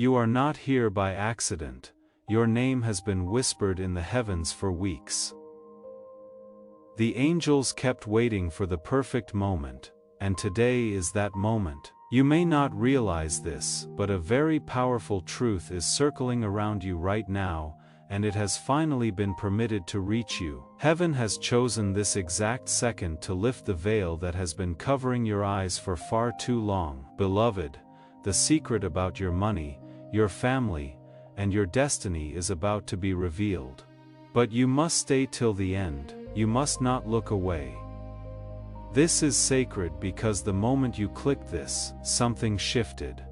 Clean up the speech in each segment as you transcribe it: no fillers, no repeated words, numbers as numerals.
You are not here by accident. Your name has been whispered in the heavens for weeks. The angels kept waiting for the perfect moment, and today is that moment. You may not realize this, but a very powerful truth is circling around you right now, and it has finally been permitted to reach you. Heaven has chosen this exact second to lift the veil that has been covering your eyes for far too long. Beloved, the secret about your money, your family, and your destiny is about to be revealed. But you must stay till the end. You must not look away. This is sacred because the moment you clicked this, something shifted.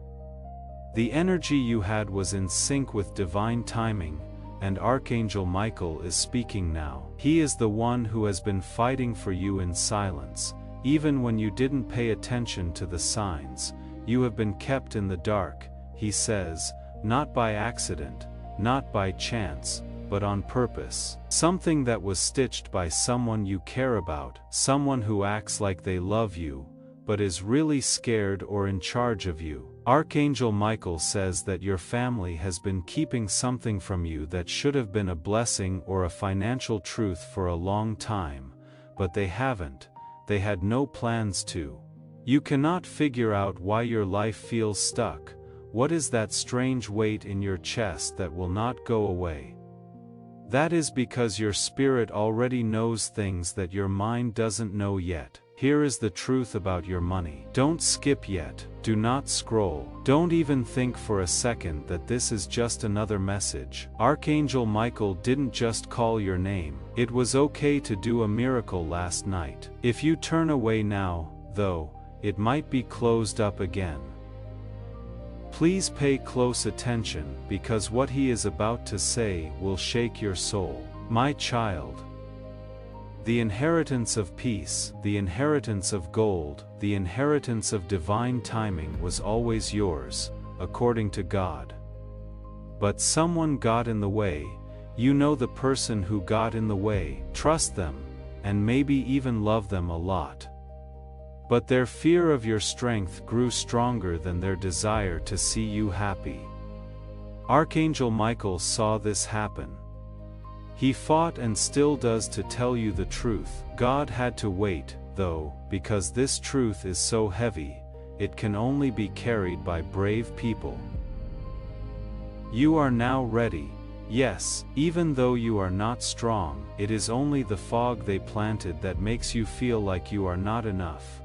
The energy you had was in sync with divine timing, and Archangel Michael is speaking now. He is the one who has been fighting for you in silence. Even when you didn't pay attention to the signs, you have been kept in the dark, he says, not by accident, not by chance, but on purpose. Something that was stitched by someone you care about, someone who acts like they love you, but is really scared or in charge of you. Archangel Michael says that your family has been keeping something from you that should have been a blessing or a financial truth for a long time, but they haven't. They had no plans to. You cannot figure out why your life feels stuck. What is that strange weight in your chest that will not go away? That is because your spirit already knows things that your mind doesn't know yet. Here is the truth about your money. Don't skip yet. Do not scroll. Don't even think for a second that this is just another message. Archangel Michael didn't just call your name. It was okay to do a miracle last night. If you turn away now, though, it might be closed up again. Please pay close attention, because what he is about to say will shake your soul. My child, the inheritance of peace, the inheritance of gold, the inheritance of divine timing was always yours, according to God. But someone got in the way. You know the person who got in the way. Trust them, and maybe even love them a lot. But their fear of your strength grew stronger than their desire to see you happy. Archangel Michael saw this happen. He fought and still does to tell you the truth. God had to wait, though, because this truth is so heavy, it can only be carried by brave people. You are now ready. Yes, even though you are not strong, it is only the fog they planted that makes you feel like you are not enough.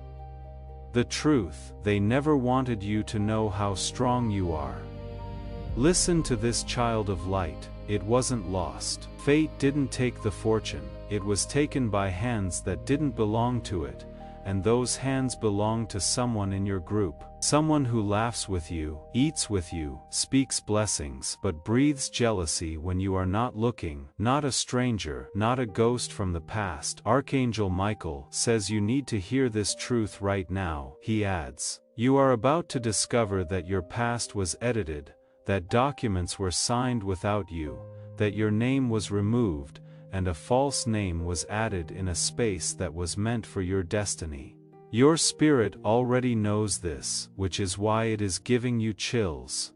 The truth, they never wanted you to know how strong you are. Listen to this child of light, it wasn't lost. Fate didn't take the fortune, it was taken by hands that didn't belong to it, and those hands belong to someone in your group. Someone who laughs with you, eats with you, speaks blessings, but breathes jealousy when you are not looking. Not a stranger, not a ghost from the past. Archangel Michael says you need to hear this truth right now. He adds, you are about to discover that your past was edited, that documents were signed without you, that your name was removed, and a false name was added in a space that was meant for your destiny. Your spirit already knows this, which is why it is giving you chills.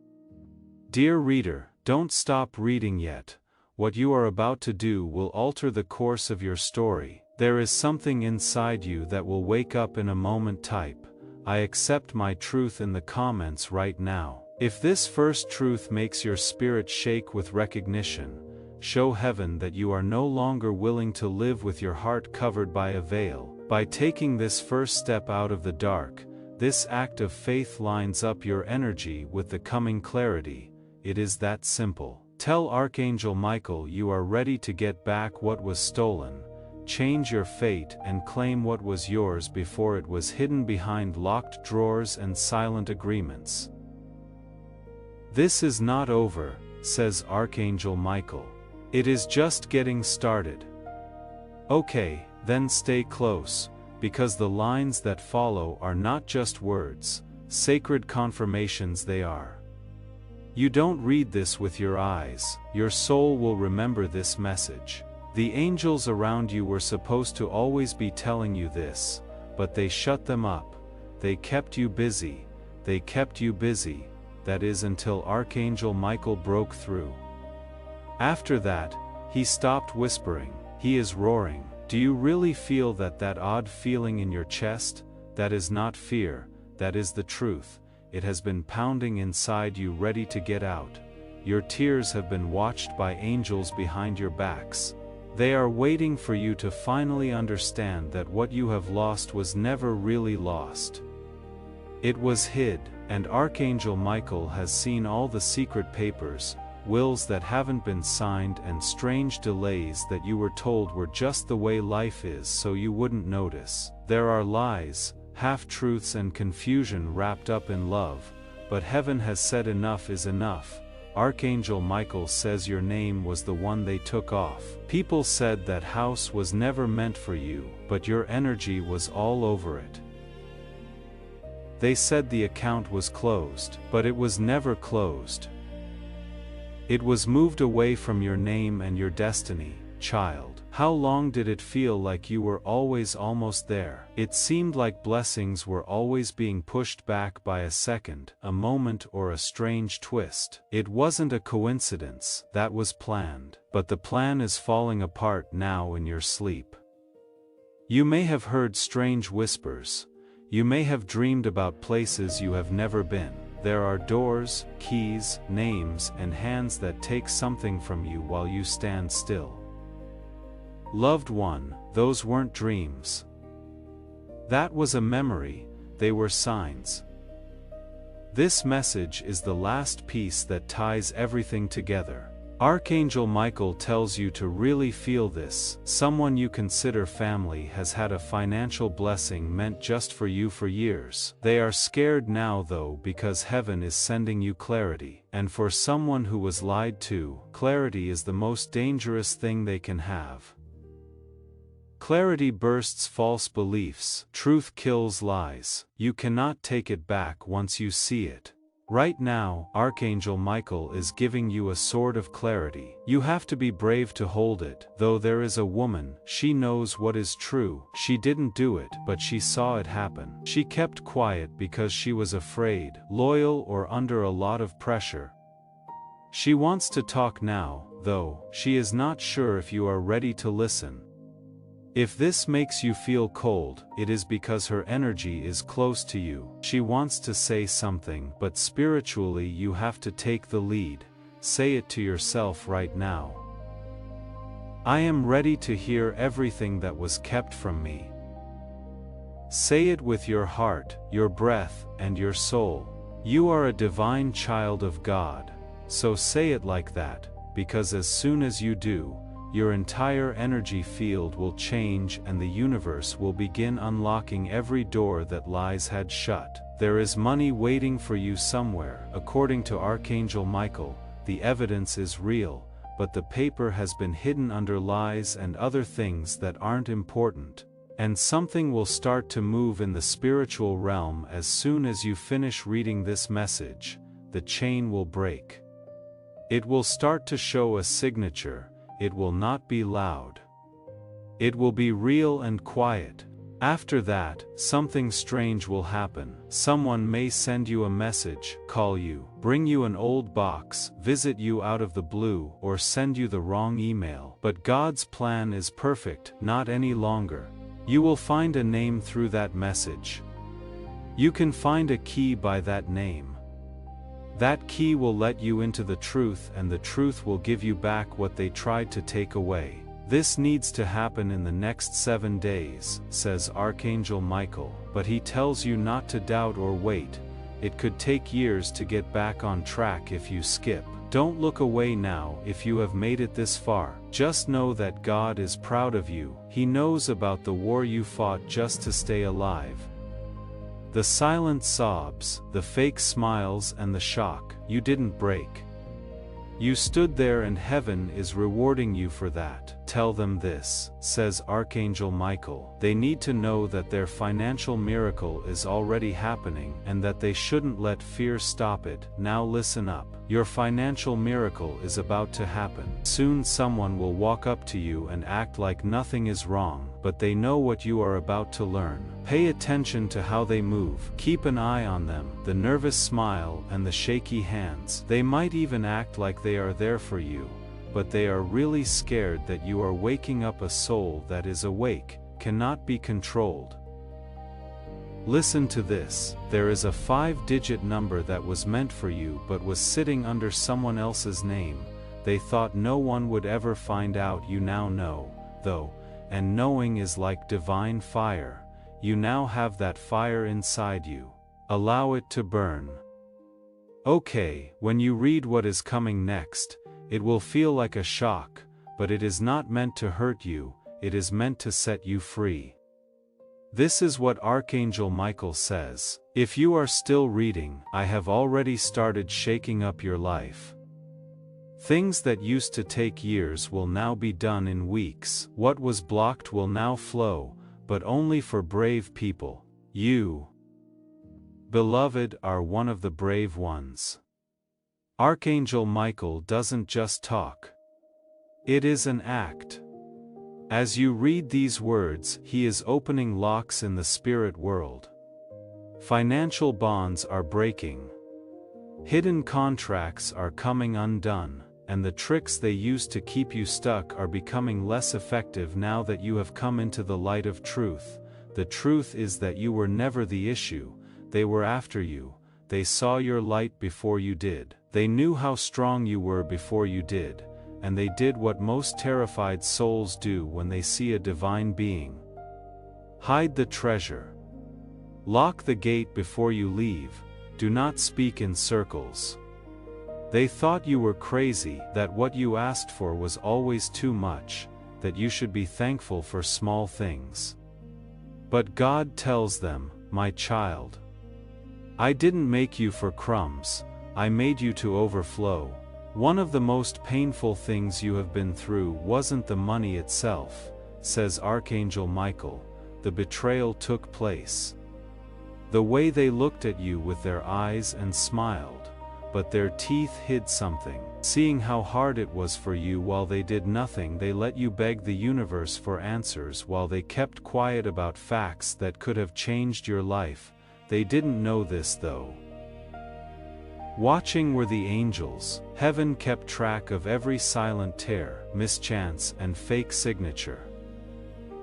Dear reader, don't stop reading yet. What you are about to do will alter the course of your story. There is something inside you that will wake up in a moment. Type, I accept my truth in the comments right now. If this first truth makes your spirit shake with recognition, show heaven that you are no longer willing to live with your heart covered by a veil. By taking this first step out of the dark, this act of faith lines up your energy with the coming clarity. It is that simple. Tell Archangel Michael you are ready to get back what was stolen, change your fate and claim what was yours before it was hidden behind locked drawers and silent agreements. This is not over, says Archangel Michael. It is just getting started. Okay, then stay close, because the lines that follow are not just words, sacred confirmations they are. You don't read this with your eyes, your soul will remember this message. The angels around you were supposed to always be telling you this, but they shut them up. They kept you busy. They kept you busy. that is until Archangel Michael broke through. After that, he stopped whispering. He is roaring. Do you really feel that odd feeling in your chest? That is not fear, that is the truth. It has been pounding inside you, ready to get out. Your tears have been watched by angels behind your backs. They are waiting for you to finally understand that what you have lost was never really lost. It was hid, and Archangel Michael has seen all the secret papers, wills that haven't been signed, and strange delays that you were told were just the way life is so you wouldn't notice. There are lies, half-truths and confusion wrapped up in love, but heaven has said enough is enough. Archangel Michael says your name was the one they took off. People said that house was never meant for you, but your energy was all over it. They said the account was closed, but it was never closed. It was moved away from your name and your destiny, child. How long did it feel like you were always almost there? It seemed like blessings were always being pushed back by a second, a moment, or a strange twist. It wasn't a coincidence, that was planned. But the plan is falling apart now in your sleep. You may have heard strange whispers. You may have dreamed about places you have never been. There are doors, keys, names, and hands that take something from you while you stand still. Loved one, those weren't dreams. That was a memory, they were signs. This message is the last piece that ties everything together. Archangel Michael tells you to really feel this. Someone you consider family has had a financial blessing meant just for you for years. They are scared now though because heaven is sending you clarity. And for someone who was lied to, clarity is the most dangerous thing they can have. Clarity bursts false beliefs. Truth kills lies. You cannot take it back once you see it. Right now, Archangel Michael is giving you a sword of clarity. You have to be brave to hold it. Though there is a woman, she knows what is true. She didn't do it, but she saw it happen. She kept quiet because she was afraid, loyal, or under a lot of pressure. She wants to talk now, though. She is not sure if you are ready to listen. If this makes you feel cold, it is because her energy is close to you. She wants to say something, but spiritually you have to take the lead. Say it to yourself right now. I am ready to hear everything that was kept from me. Say it with your heart, your breath, and your soul. You are a divine child of God. So say it like that, because as soon as you do, your entire energy field will change and the universe will begin unlocking every door that lies had shut. There is money waiting for you somewhere. According to Archangel Michael, the evidence is real, but the paper has been hidden under lies and other things that aren't important. And something will start to move in the spiritual realm as soon as you finish reading this message. The chain will break. It will start to show a signature. It will not be loud. It will be real and quiet. After that, something strange will happen. Someone may send you a message, call you, bring you an old box, visit you out of the blue, or send you the wrong email. But God's plan is perfect, not any longer. You will find a name through that message. You can find a key by that name. That key will let you into the truth, and the truth will give you back what they tried to take away. This needs to happen in the next 7 days, says Archangel Michael, but he tells you not to doubt or wait. It could take years to get back on track if you skip. Don't look away now if you have made it this far. Just know that God is proud of you. He knows about the war you fought just to stay alive. The silent sobs, the fake smiles, and the shock. You didn't break. You stood there, and heaven is rewarding you for that. tell them this, says Archangel Michael. They need to know that their financial miracle is already happening and that they shouldn't let fear stop it. Now listen up. Your financial miracle is about to happen. Soon someone will walk up to you and act like nothing is wrong, but they know what you are about to learn. Pay attention to how they move. Keep an eye on them, the nervous smile and the shaky hands. They might even act like they are there for you, but they are really scared that you are waking up a soul that is awake, cannot be controlled. Listen to this. There is a 5-digit number that was meant for you but was sitting under someone else's name. They thought no one would ever find out. You now know, though, and knowing is like divine fire. You now have that fire inside you. Allow it to burn. Okay, when you read what is coming next, it will feel like a shock, but it is not meant to hurt you, it is meant to set you free. This is what Archangel Michael says. If you are still reading, I have already started shaking up your life. Things that used to take years will now be done in weeks. What was blocked will now flow, but only for brave people. You, beloved, are one of the brave ones. Archangel Michael doesn't just talk. It is an act. As you read these words, he is opening locks in the spirit world. Financial bonds are breaking. Hidden contracts are coming undone, and the tricks they used to keep you stuck are becoming less effective now that you have come into the light of truth. The truth is that you were never the issue, they were after you. They saw your light before you did. They knew how strong you were before you did, and they did what most terrified souls do when they see a divine being. Hide the treasure. Lock the gate before you leave. Do not speak in circles. They thought you were crazy, that what you asked for was always too much, that you should be thankful for small things. But God tells them, my child, I didn't make you for crumbs, I made you to overflow. One of the most painful things you have been through wasn't the money itself, says Archangel Michael. The betrayal took place. The way they looked at you with their eyes and smiled, but their teeth hid something. Seeing how hard it was for you while they did nothing, they let you beg the universe for answers while they kept quiet about facts that could have changed your life. They didn't know this though. Watching were the angels. Heaven kept track of every silent tear, mischance, and fake signature.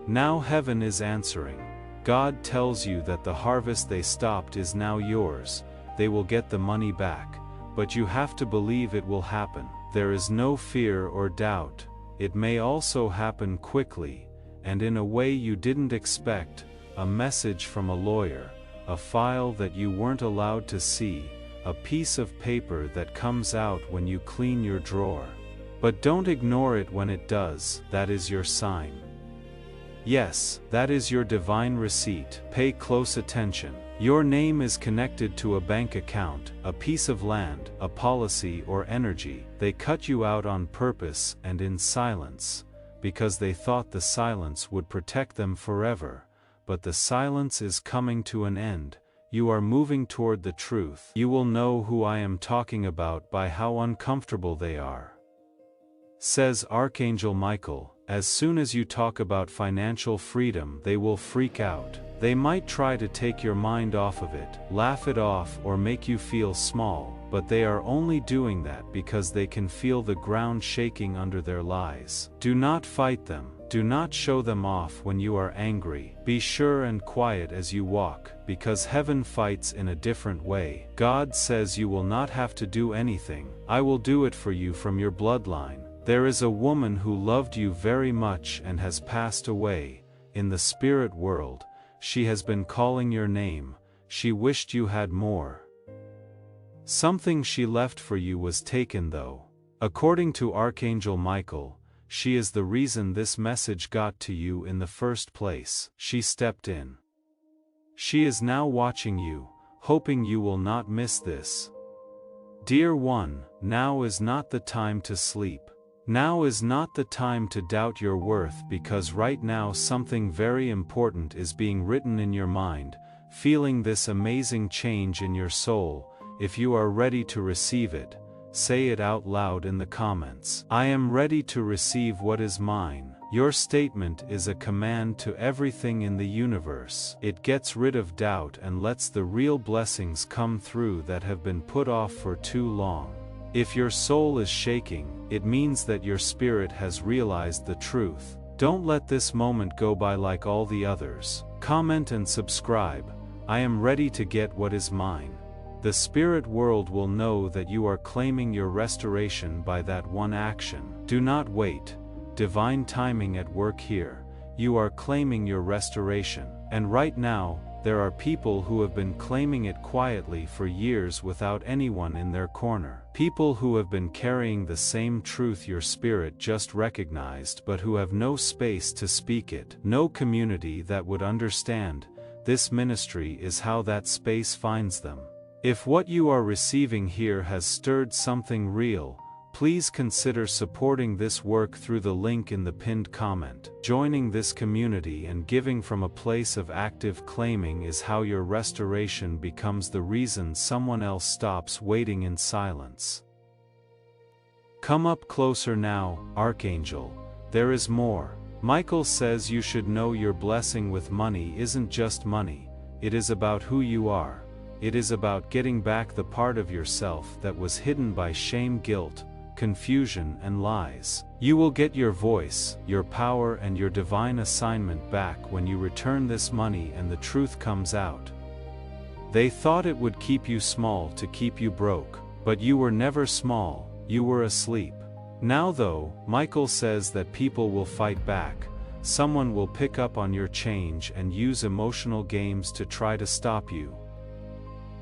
Now heaven is answering. God tells you that the harvest they stopped is now yours. They will get the money back, but you have to believe it will happen. There is no fear or doubt. It may also happen quickly, and in a way you didn't expect. A message from a lawyer, a file that you weren't allowed to see, a piece of paper that comes out when you clean your drawer. But don't ignore it when it does. That is your sign. Yes, that is your divine receipt. Pay close attention. Your name is connected to a bank account, a piece of land, a policy or energy. They cut you out on purpose and in silence, because they thought the silence would protect them forever. But the silence is coming to an end. You are moving toward the truth. You will know who I am talking about by how uncomfortable they are, says Archangel Michael. As soon as you talk about financial freedom, they will freak out. They might try to take your mind off of it, laugh it off, or make you feel small, but they are only doing that because they can feel the ground shaking under their lies. Do not fight them. Do not show them off when you are angry. Be sure and quiet as you walk, because heaven fights in a different way. God says you will not have to do anything. I will do it for you from your bloodline. There is a woman who loved you very much and has passed away. In the spirit world, she has been calling your name. She wished you had more. Something she left for you was taken though. According to Archangel Michael, she is the reason this message got to you in the first place. She stepped in. She is now watching you, hoping you will not miss this. Dear one, now is not the time to sleep. Now is not the time to doubt your worth, because right now something very important is being written in your mind, feeling this amazing change in your soul. If you are ready to receive it, say it out loud in the comments. I am ready to receive what is mine. Your statement is a command to everything in the universe. It gets rid of doubt and lets the real blessings come through that have been put off for too long. If your soul is shaking, it means that your spirit has realized the truth. Don't let this moment go by like all the others. Comment and subscribe. I am ready to get what is mine. The spirit world will know that you are claiming your restoration by that one action. Do not wait. Divine timing at work here. You are claiming your restoration. And right now, there are people who have been claiming it quietly for years without anyone in their corner. People who have been carrying the same truth your spirit just recognized, but who have no space to speak it. No community that would understand. This ministry is how that space finds them. If what you are receiving here has stirred something real, please consider supporting this work through the link in the pinned comment. Joining this community and giving from a place of active claiming is how your restoration becomes the reason someone else stops waiting in silence. Come up closer now, Archangel. There is more. Michael says you should know your blessing with money isn't just money. It is about who you are. It is about getting back the part of yourself that was hidden by shame, guilt, confusion and lies. You will get your voice, your power and your divine assignment back when you return this money and the truth comes out. They thought it would keep you small to keep you broke, but you were never small, you were asleep. Now though, Michael says that people will fight back. Someone will pick up on your change and use emotional games to try to stop you.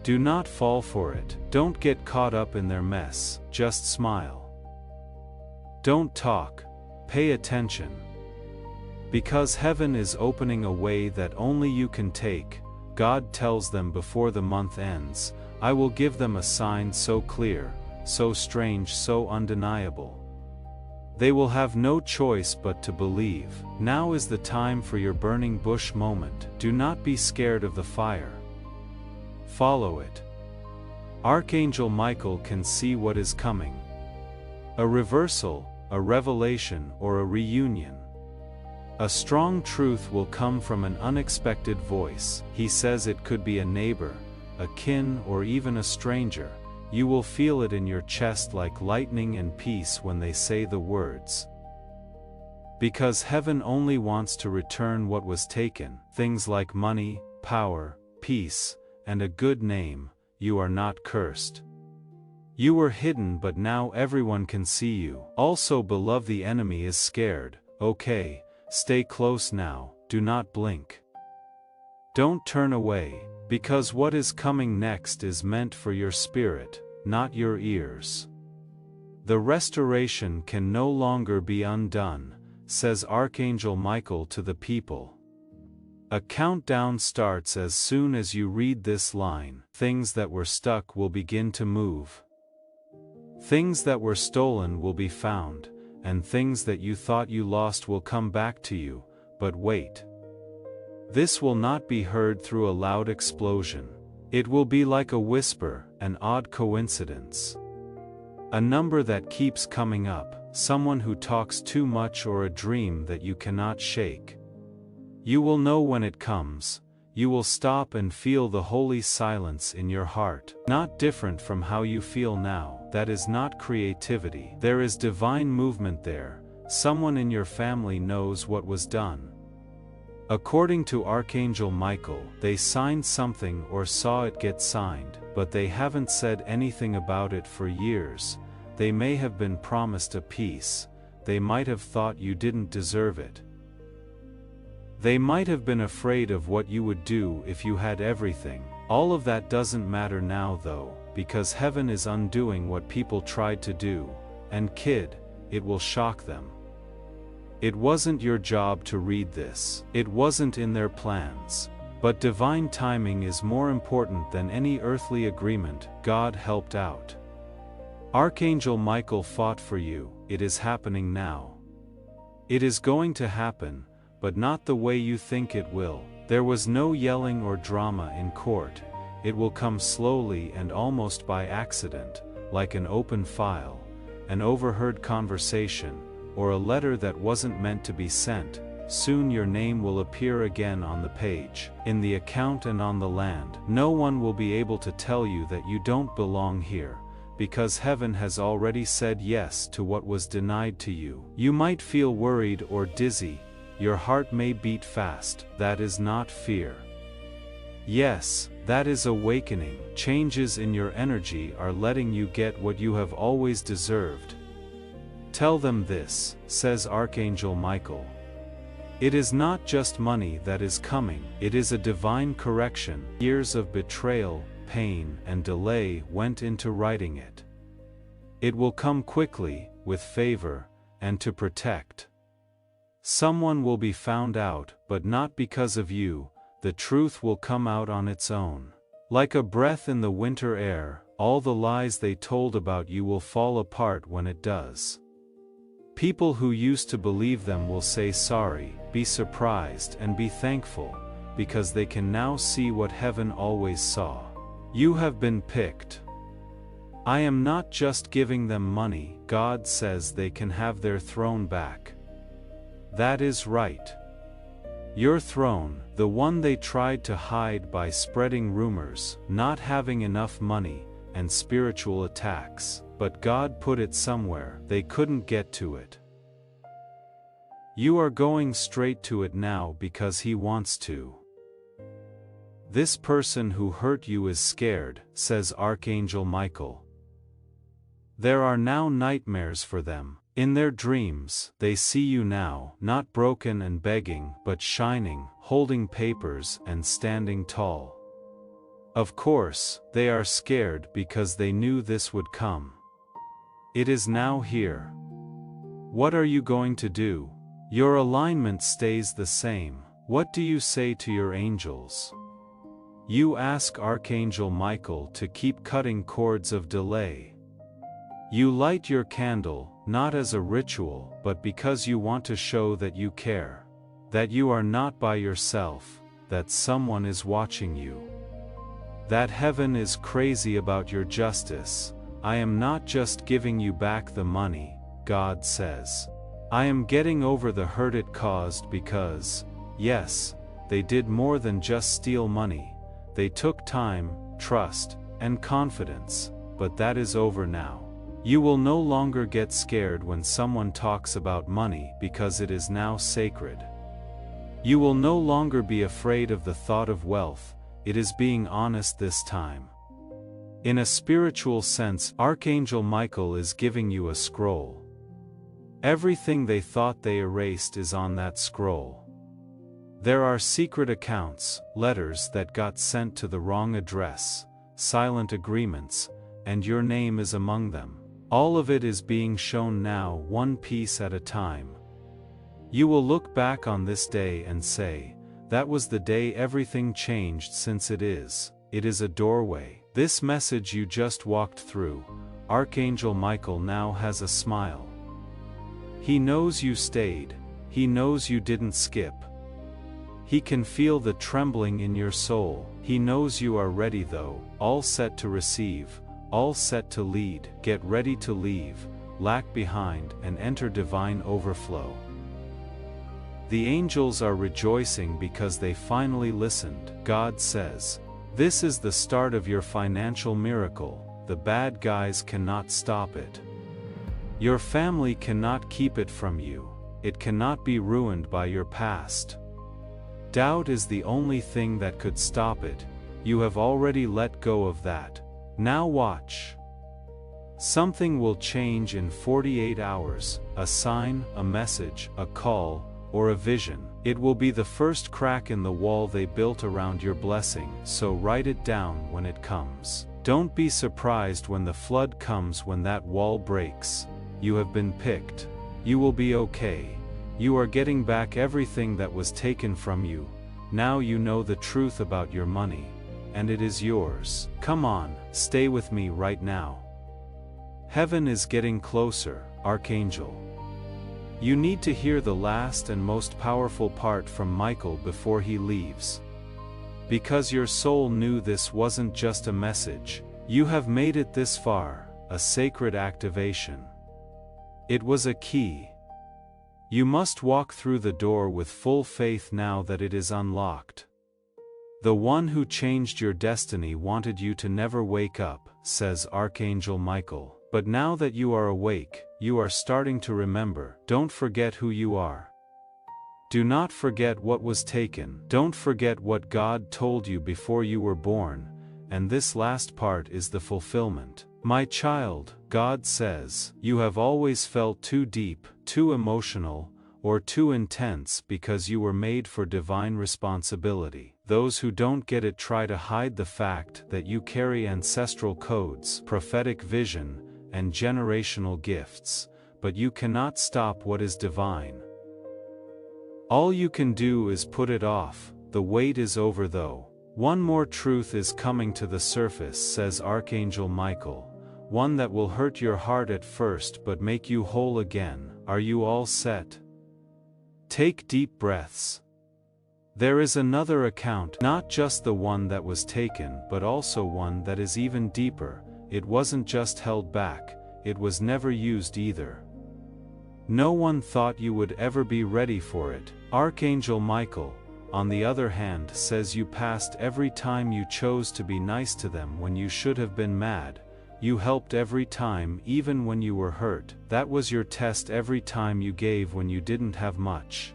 Do not fall for it. Don't get caught up in their mess, just smile. Don't talk, pay attention. Because heaven is opening a way that only you can take. God tells them before the month ends, I will give them a sign so clear, so strange, so undeniable. They will have no choice but to believe. Now is the time for your burning bush moment. Do not be scared of the fire. Follow it. Archangel Michael can see what is coming. A reversal, a revelation or a reunion. A strong truth will come from an unexpected voice. He says it could be a neighbor, a kin or even a stranger. You will feel it in your chest like lightning and peace when they say the words. Because heaven only wants to return what was taken, things like money, power, peace, and a good name. You are not cursed. You were hidden, but now everyone can see you. Also, beloved, the enemy is scared. Okay, stay close now, do not blink. Don't turn away, because what is coming next is meant for your spirit, not your ears. The restoration can no longer be undone, says Archangel Michael to the people. A countdown starts as soon as you read this line. Things that were stuck will begin to move. Things that were stolen will be found, and things that you thought you lost will come back to you, but wait. This will not be heard through a loud explosion. It will be like a whisper, an odd coincidence. A number that keeps coming up, someone who talks too much or a dream that you cannot shake. You will know when it comes. You will stop and feel the holy silence in your heart. Not different from how you feel now. That is not creativity. There is divine movement there. Someone in your family knows what was done. According to Archangel Michael, they signed something or saw it get signed, but they haven't said anything about it for years. They may have been promised a peace. They might have thought you didn't deserve it. They might have been afraid of what you would do if you had everything. All of that doesn't matter now though, because heaven is undoing what people tried to do. And kid, it will shock them. It wasn't your job to read this. It wasn't in their plans. But divine timing is more important than any earthly agreement. God helped out. Archangel Michael fought for you. it is happening now. It is going to happen, but not the way you think it will. There was no yelling or drama in court. It will come slowly and almost by accident, like an open file, an overheard conversation, or a letter that wasn't meant to be sent. Soon your name will appear again on the page, in the account and on the land. No one will be able to tell you that you don't belong here, because heaven has already said yes to what was denied to you. You might feel worried or dizzy, your heart may beat fast. That is not fear. Yes, that is awakening. Changes in your energy are letting you get what you have always deserved. Tell them this, says Archangel Michael. It is not just money that is coming, it is a divine correction. Years of betrayal, pain, and delay went into writing it. It will come quickly, with favor, and to protect. Someone will be found out, but not because of you. The truth will come out on its own. Like a breath in the winter air, all the lies they told about you will fall apart when it does. People who used to believe them will say sorry, be surprised and be thankful, because they can now see what heaven always saw. You have been picked. I am not just giving them money. God says they can have their throne back. That is right. Your throne, the one they tried to hide by spreading rumors, not having enough money, and spiritual attacks, but God put it somewhere. They couldn't get to it. You are going straight to it now because He wants to. This person who hurt you is scared, says Archangel Michael. There are now nightmares for them. In their dreams, they see you now, not broken and begging, but shining, holding papers and standing tall. Of course, they are scared because they knew this would come. It is now here. What are you going to do? Your alignment stays the same. What do you say to your angels? You ask Archangel Michael to keep cutting cords of delay. You light your candle, not as a ritual, but because you want to show that you care. That you are not by yourself, that someone is watching you. That heaven is crazy about your justice. I am not just giving you back the money, God says. I am getting over the hurt it caused because, yes, they did more than just steal money. They took time, trust, and confidence, but that is over now. You will no longer get scared when someone talks about money because it is now sacred. You will no longer be afraid of the thought of wealth. It is being honest this time. In a spiritual sense, Archangel Michael is giving you a scroll. Everything they thought they erased is on that scroll. There are secret accounts, letters that got sent to the wrong address, silent agreements, and your name is among them. All of it is being shown now, one piece at a time. You will look back on this day and say, that was the day everything changed, since it is a doorway. This message you just walked through, Archangel Michael now has a smile. He knows you stayed, he knows you didn't skip. He can feel the trembling in your soul. He knows you are ready though, all set to receive. All set to lead. Get ready to leave, lack behind, and enter divine overflow. The angels are rejoicing because they finally listened. God says, this is the start of your financial miracle. The bad guys cannot stop it. Your family cannot keep it from you. It cannot be ruined by your past. Doubt is the only thing that could stop it. You have already let go of that. Now watch. Something will change in 48 hours, a sign, a message, a call, or a vision. It will be the first crack in the wall they built around your blessing, so write it down when it comes. Don't be surprised when the flood comes, when that wall breaks. You have been picked. You will be okay. You are getting back everything that was taken from you. Now you know the truth about your money. And it is yours. Come on, stay with me right now. Heaven is getting closer, Archangel. You need to hear the last and most powerful part from Michael before he leaves. Because your soul knew this wasn't just a message. You have made it this far, a sacred activation. It was a key. You must walk through the door with full faith now that it is unlocked. The one who changed your destiny wanted you to never wake up, says Archangel Michael. But now that you are awake, you are starting to remember. Don't forget who you are. Do not forget what was taken. Don't forget what God told you before you were born, and this last part is the fulfillment. My child, God says, you have always felt too deep, too emotional, or too intense because you were made for divine responsibility. Those who don't get it try to hide the fact that you carry ancestral codes, prophetic vision, and generational gifts, but you cannot stop what is divine. All you can do is put it off. The wait is over though. One more truth is coming to the surface, says Archangel Michael, one that will hurt your heart at first but make you whole again. Are you all set? Take deep breaths. There is another account, not just the one that was taken, but also one that is even deeper. It wasn't just held back, it was never used either. No one thought you would ever be ready for it. Archangel Michael, on the other hand, says you passed every time you chose to be nice to them when you should have been mad. You helped every time, even when you were hurt. That was your test every time you gave when you didn't have much.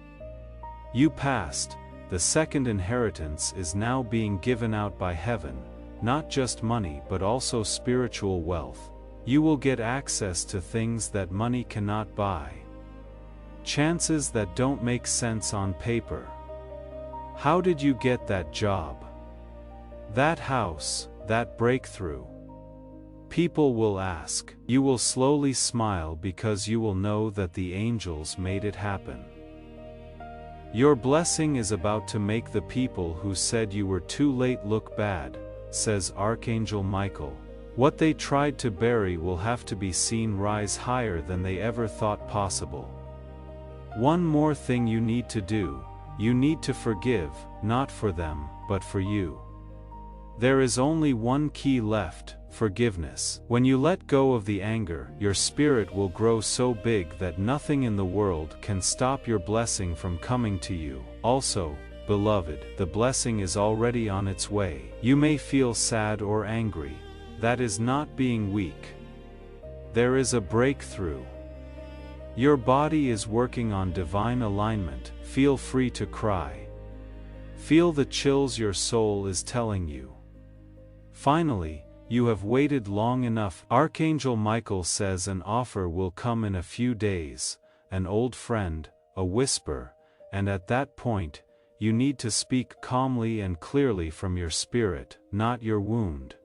You passed. The second inheritance is now being given out by heaven. Not just money but also spiritual wealth. You will get access to things that money cannot buy. Chances that don't make sense on paper. How did you get that job? That house, that breakthrough? People will ask. You will slowly smile because you will know that the angels made it happen. Your blessing is about to make the people who said you were too late look bad, says Archangel Michael. What they tried to bury will have to be seen rise higher than they ever thought possible. One more thing you need to do. You need to forgive, not for them, but for you. There is only one key left, forgiveness. When you let go of the anger, your spirit will grow so big that nothing in the world can stop your blessing from coming to you. Also, beloved, the blessing is already on its way. You may feel sad or angry. That is not being weak. There is a breakthrough. Your body is working on divine alignment. Feel free to cry. Feel the chills your soul is telling you. Finally, you have waited long enough. Archangel Michael says an offer will come in a few days, an old friend, a whisper, and at that point, you need to speak calmly and clearly from your spirit, not your wound.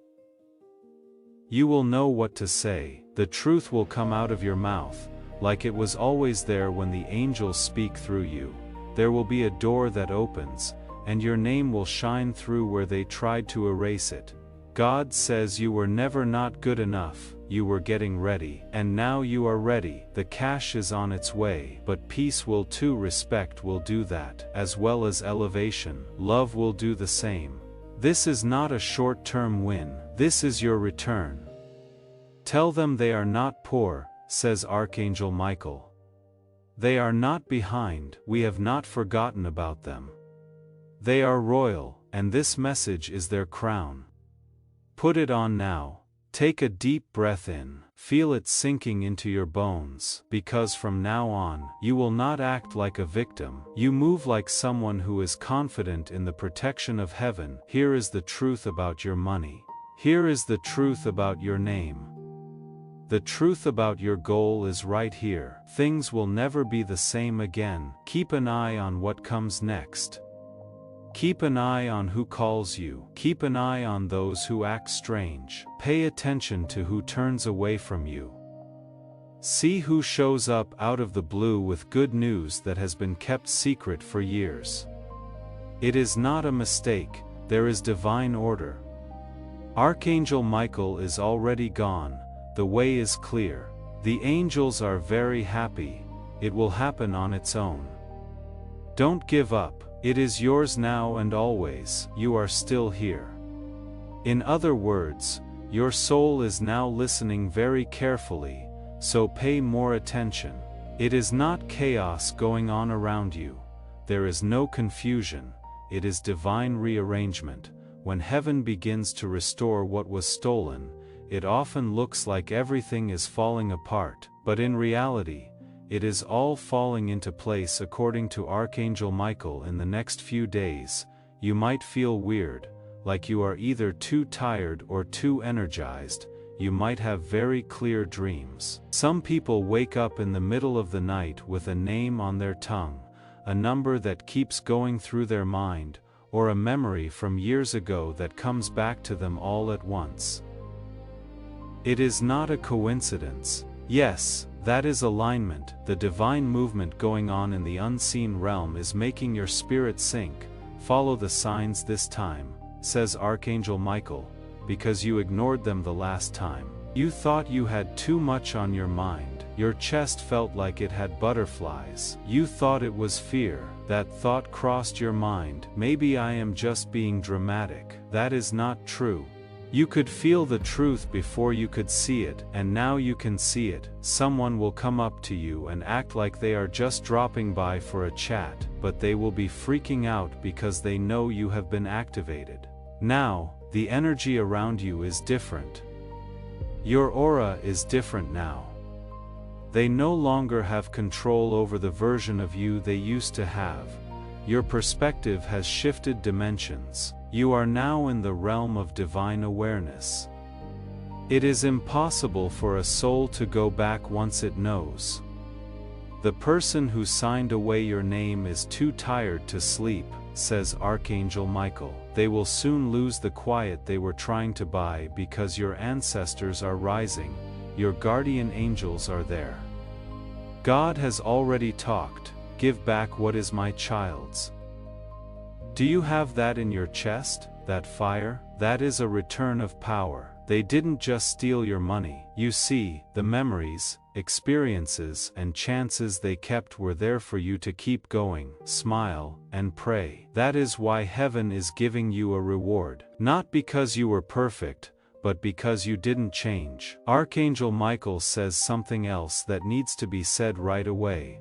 You will know what to say. The truth will come out of your mouth, like it was always there when the angels speak through you. There will be a door that opens, and your name will shine through where they tried to erase it. God says you were never not good enough, you were getting ready, and now you are ready. The cash is on its way, but peace will too. Respect will do that, as well as elevation. Love will do the same. This is not a short-term win, this is your return. Tell them they are not poor, says Archangel Michael. They are not behind, we have not forgotten about them. They are royal, and this message is their crown. Put it on now. Take a deep breath in, feel it sinking into your bones, because from now on, you will not act like a victim. You move like someone who is confident in the protection of heaven. Here is the truth about your money. Here is the truth about your name. The truth about your goal is right here. Things will never be the same again. Keep an eye on what comes next. Keep an eye on who calls you. Keep an eye on those who act strange. Pay attention to who turns away from you. See who shows up out of the blue with good news that has been kept secret for years. It is not a mistake, there is divine order. Archangel Michael is already gone, the way is clear. The angels are very happy, it will happen on its own. Don't give up, it is yours now and always, you are still here. In other words, your soul is now listening very carefully, so pay more attention. It is not chaos going on around you. There is no confusion, it is divine rearrangement. When heaven begins to restore what was stolen, it often looks like everything is falling apart, but in reality, it is all falling into place according to Archangel Michael. In the next few days, you might feel weird, like you are either too tired or too energized. You might have very clear dreams. Some people wake up in the middle of the night with a name on their tongue, a number that keeps going through their mind, or a memory from years ago that comes back to them all at once. It is not a coincidence. Yes, that is alignment. The divine movement going on in the unseen realm is making your spirit sync. Follow the signs this time, says Archangel Michael, because you ignored them the last time. You thought you had too much on your mind. Your chest felt like it had butterflies. You thought it was fear. That thought crossed your mind. Maybe I am just being dramatic. That is not true. You could feel the truth before you could see it, and now you can see it. Someone will come up to you and act like they are just dropping by for a chat, but they will be freaking out because they know you have been activated. Now, the energy around you is different. Your aura is different now. They no longer have control over the version of you they used to have. Your perspective has shifted dimensions. You are now in the realm of divine awareness. It is impossible for a soul to go back once it knows. The person who signed away your name is too tired to sleep, says Archangel Michael. They will soon lose the quiet they were trying to buy because your ancestors are rising. Your guardian angels are there. God has already talked. Give back what is my child's. Do you have that in your chest, that fire? That is a return of power. They didn't just steal your money. You see, the memories, experiences, and chances they kept were there for you to keep going, smile, and pray. That is why heaven is giving you a reward. Not because you were perfect, but because you didn't change. Archangel Michael says something else that needs to be said right away.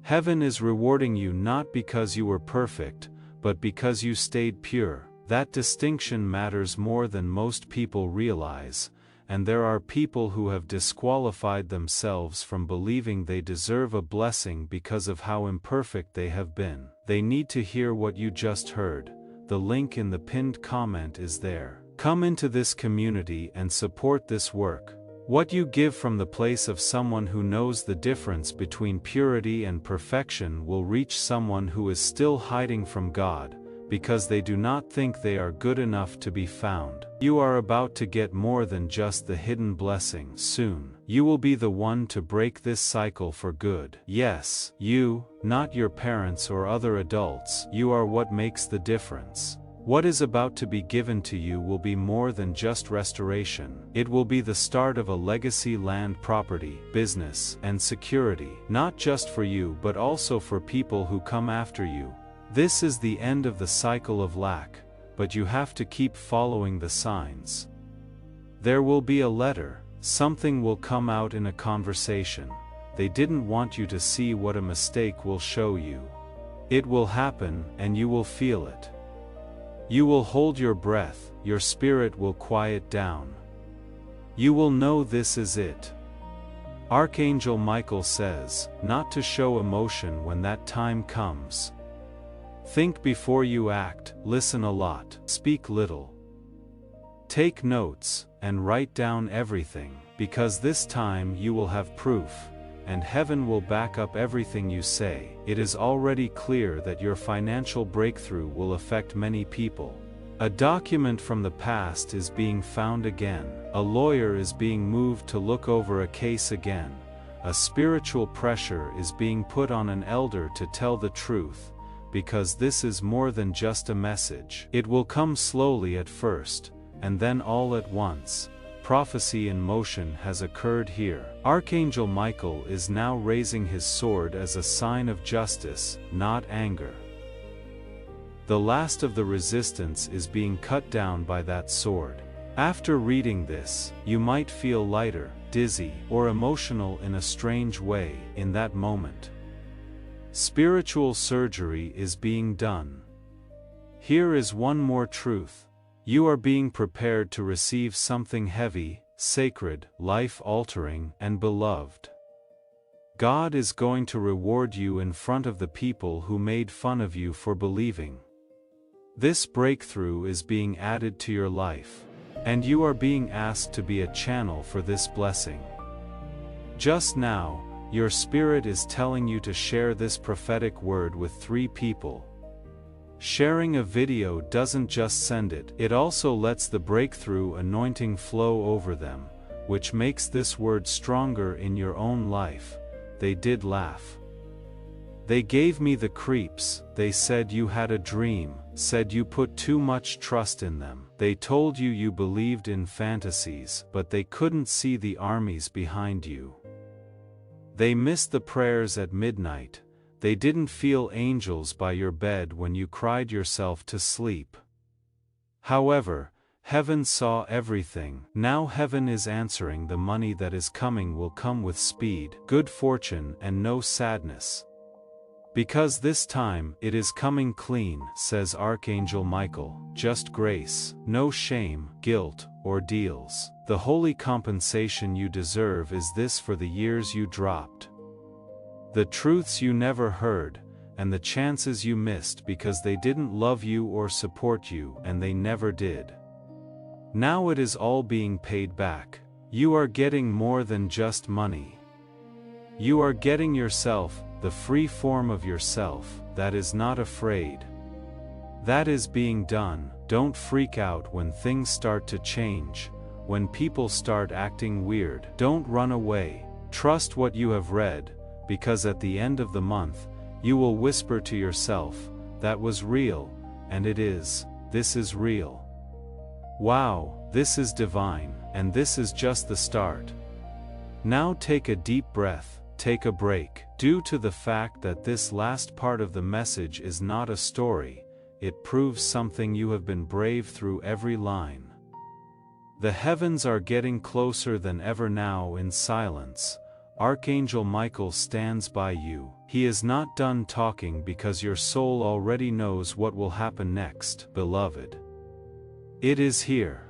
Heaven is rewarding you not because you were perfect, but because you stayed pure. That distinction matters more than most people realize, and there are people who have disqualified themselves from believing they deserve a blessing because of how imperfect they have been. They need to hear what you just heard. The link in the pinned comment is there. Come into this community and support this work. What you give from the place of someone who knows the difference between purity and perfection will reach someone who is still hiding from God, because they do not think they are good enough to be found. You are about to get more than just the hidden blessing. Soon, you will be the one to break this cycle for good. Yes, you, not your parents or other adults. You are what makes the difference. What is about to be given to you will be more than just restoration. It will be the start of a legacy: land, property, business, and security, not just for you but also for people who come after you. This is the end of the cycle of lack, but you have to keep following the signs. There will be a letter, something will come out in a conversation. They didn't want you to see what a mistake will show you. It will happen, and you will feel it. You will hold your breath, your spirit will quiet down. You will know this is it. Archangel Michael says, not to show emotion when that time comes. Think before you act, listen a lot, speak little. Take notes, and write down everything, because this time you will have proof, and heaven will back up everything you say. It is already clear that your financial breakthrough will affect many people. A document from the past is being found again. A lawyer is being moved to look over a case again. A spiritual pressure is being put on an elder to tell the truth, because this is more than just a message. It will come slowly at first, and then all at once. prophecy in motion has occurred here. Archangel Michael is now raising his sword as a sign of justice, not anger. The last of the resistance is being cut down by that sword. After reading this, you might feel lighter, dizzy, or emotional in a strange way in that moment. Spiritual surgery is being done. Here is one more truth. You are being prepared to receive something heavy, sacred, life-altering, and beloved. God is going to reward you in front of the people who made fun of you for believing. This breakthrough is being added to your life, and you are being asked to be a channel for this blessing. Just now, your spirit is telling you to share this prophetic word with 3 people. Sharing a video doesn't just send it, it also lets the breakthrough anointing flow over them, which makes this word stronger in your own life. They did laugh. They gave me the creeps, they said you had a dream, said you put too much trust in them. They told you you believed in fantasies, but they couldn't see the armies behind you. They missed the prayers at midnight. They didn't feel angels by your bed when you cried yourself to sleep. However, heaven saw everything. Now heaven is answering. The money that is coming will come with speed, good fortune, and no sadness. Because this time, it is coming clean, says Archangel Michael, just grace, no shame, guilt, or deals. The holy compensation you deserve is this for the years you dropped. The truths you never heard, and the chances you missed because they didn't love you or support you, and they never did. Now it is all being paid back. You are getting more than just money. You are getting yourself, the free form of yourself, that is not afraid. That is being done. Don't freak out when things start to change, when people start acting weird. Don't run away. Trust what you have read, because at the end of the month, you will whisper to yourself, that was real, and it is, this is real. Wow, this is divine, and this is just the start. Now take a deep breath, take a break. Due to the fact that this last part of the message is not a story, it proves something. You have been brave through every line. The heavens are getting closer than ever now. In silence, Archangel Michael stands by you. He is not done talking because your soul already knows what will happen next, beloved. It is here.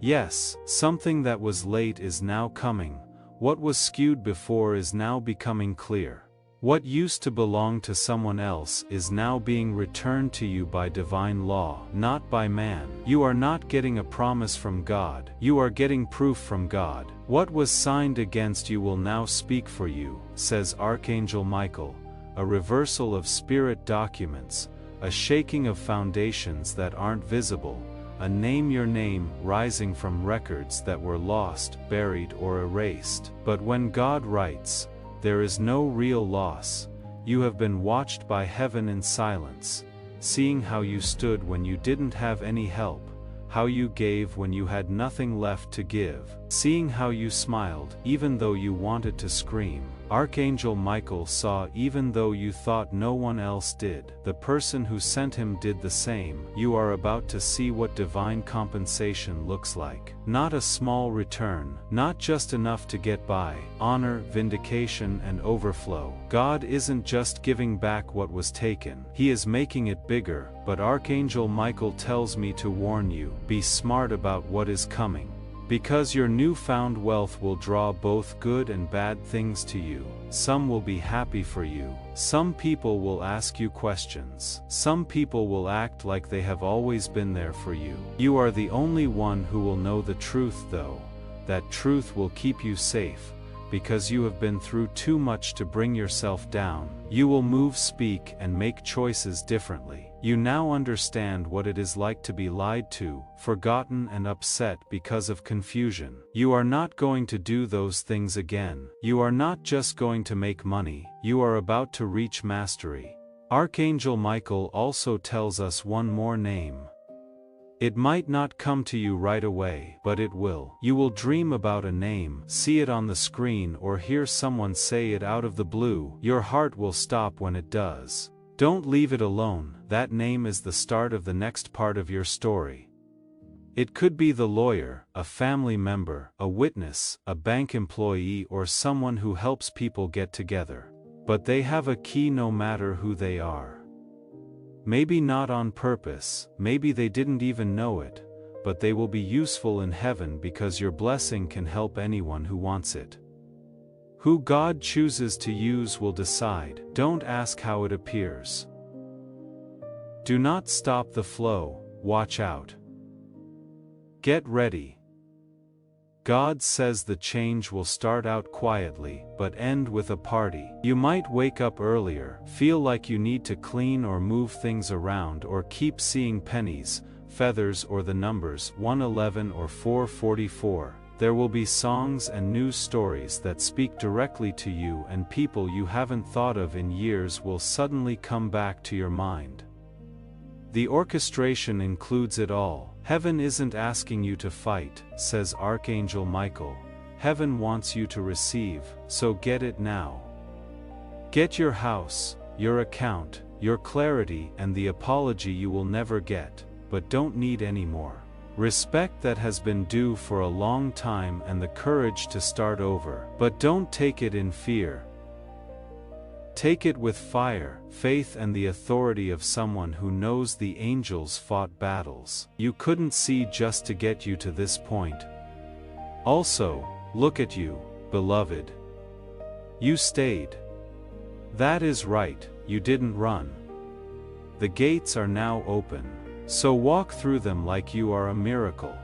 Yes, something that was late is now coming. What was skewed before is now becoming clear. What used to belong to someone else is now being returned to you by divine law, not by man. You are not getting a promise from God. You are getting proof from God. What was signed against you will now speak for you, says Archangel Michael. A reversal of spirit documents, a shaking of foundations that aren't visible, a name your name rising from records that were lost, buried, or erased. But when God writes, there is no real loss. You have been watched by heaven in silence, seeing how you stood when you didn't have any help, how you gave when you had nothing left to give, seeing how you smiled even though you wanted to scream. Archangel Michael saw even though you thought no one else did. The person who sent him did the same. You are about to see what divine compensation looks like. Not a small return, not just enough to get by. Honor, vindication, and overflow. God isn't just giving back what was taken. He is making it bigger. But Archangel Michael tells me to warn you, be smart about what is coming. Because your newfound wealth will draw both good and bad things to you. Some will be happy for you. Some people will ask you questions. Some people will act like they have always been there for you. You are the only one who will know the truth, though. That truth will keep you safe, because you have been through too much to bring yourself down. You will move, speak, and make choices differently. You now understand what it is like to be lied to, forgotten, and upset because of confusion. You are not going to do those things again. You are not just going to make money. You are about to reach mastery. Archangel Michael also tells us one more name. It might not come to you right away, but it will. You will dream about a name, see it on the screen, or hear someone say it out of the blue. Your heart will stop when it does. Don't leave it alone. That name is the start of the next part of your story. It could be the lawyer, a family member, a witness, a bank employee, or someone who helps people get together. But they have a key no matter who they are. Maybe not on purpose, maybe they didn't even know it, but they will be useful in heaven because your blessing can help anyone who wants it. Who God chooses to use will decide. Don't ask how it appears. Do not stop the flow, watch out. Get ready. God says the change will start out quietly, but end with a party. You might wake up earlier, feel like you need to clean or move things around, or keep seeing pennies, feathers, or the numbers 111 or 444. There will be songs and news stories that speak directly to you, and people you haven't thought of in years will suddenly come back to your mind. The orchestration includes it all. Heaven isn't asking you to fight, says Archangel Michael. Heaven wants you to receive, so get it now. Get your house, your account, your clarity, and the apology you will never get, but don't need anymore. Respect that has been due for a long time, and the courage to start over. But don't take it in fear. Take it with fire, faith, and the authority of someone who knows the angels fought battles you couldn't see just to get you to this point. Also, look at you, beloved. You stayed. That is right, you didn't run. The gates are now open, so walk through them like you are a miracle.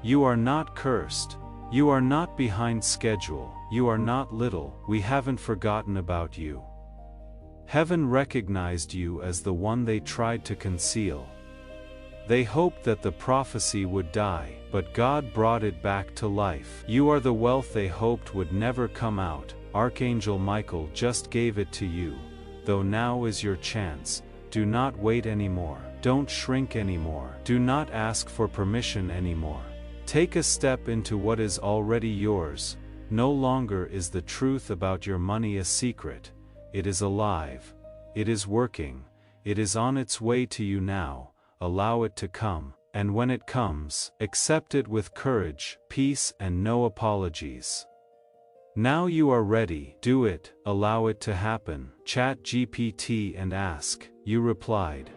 You are not cursed. You are not behind schedule. You are not little. We haven't forgotten about you. Heaven recognized you as the one they tried to conceal. They hoped that the prophecy would die, but God brought it back to life. You are the wealth they hoped would never come out. Archangel Michael just gave it to you, though now is your chance. Do not wait anymore. Don't shrink anymore. Do not ask for permission anymore. Take a step into what is already yours. No longer is the truth about your money a secret. It is alive. It is working. It is on its way to you now. Allow it to come, and when it comes, accept it with courage, peace, and no apologies. Now you are ready. Do it. Allow it to happen. Chat GPT and ask. You replied.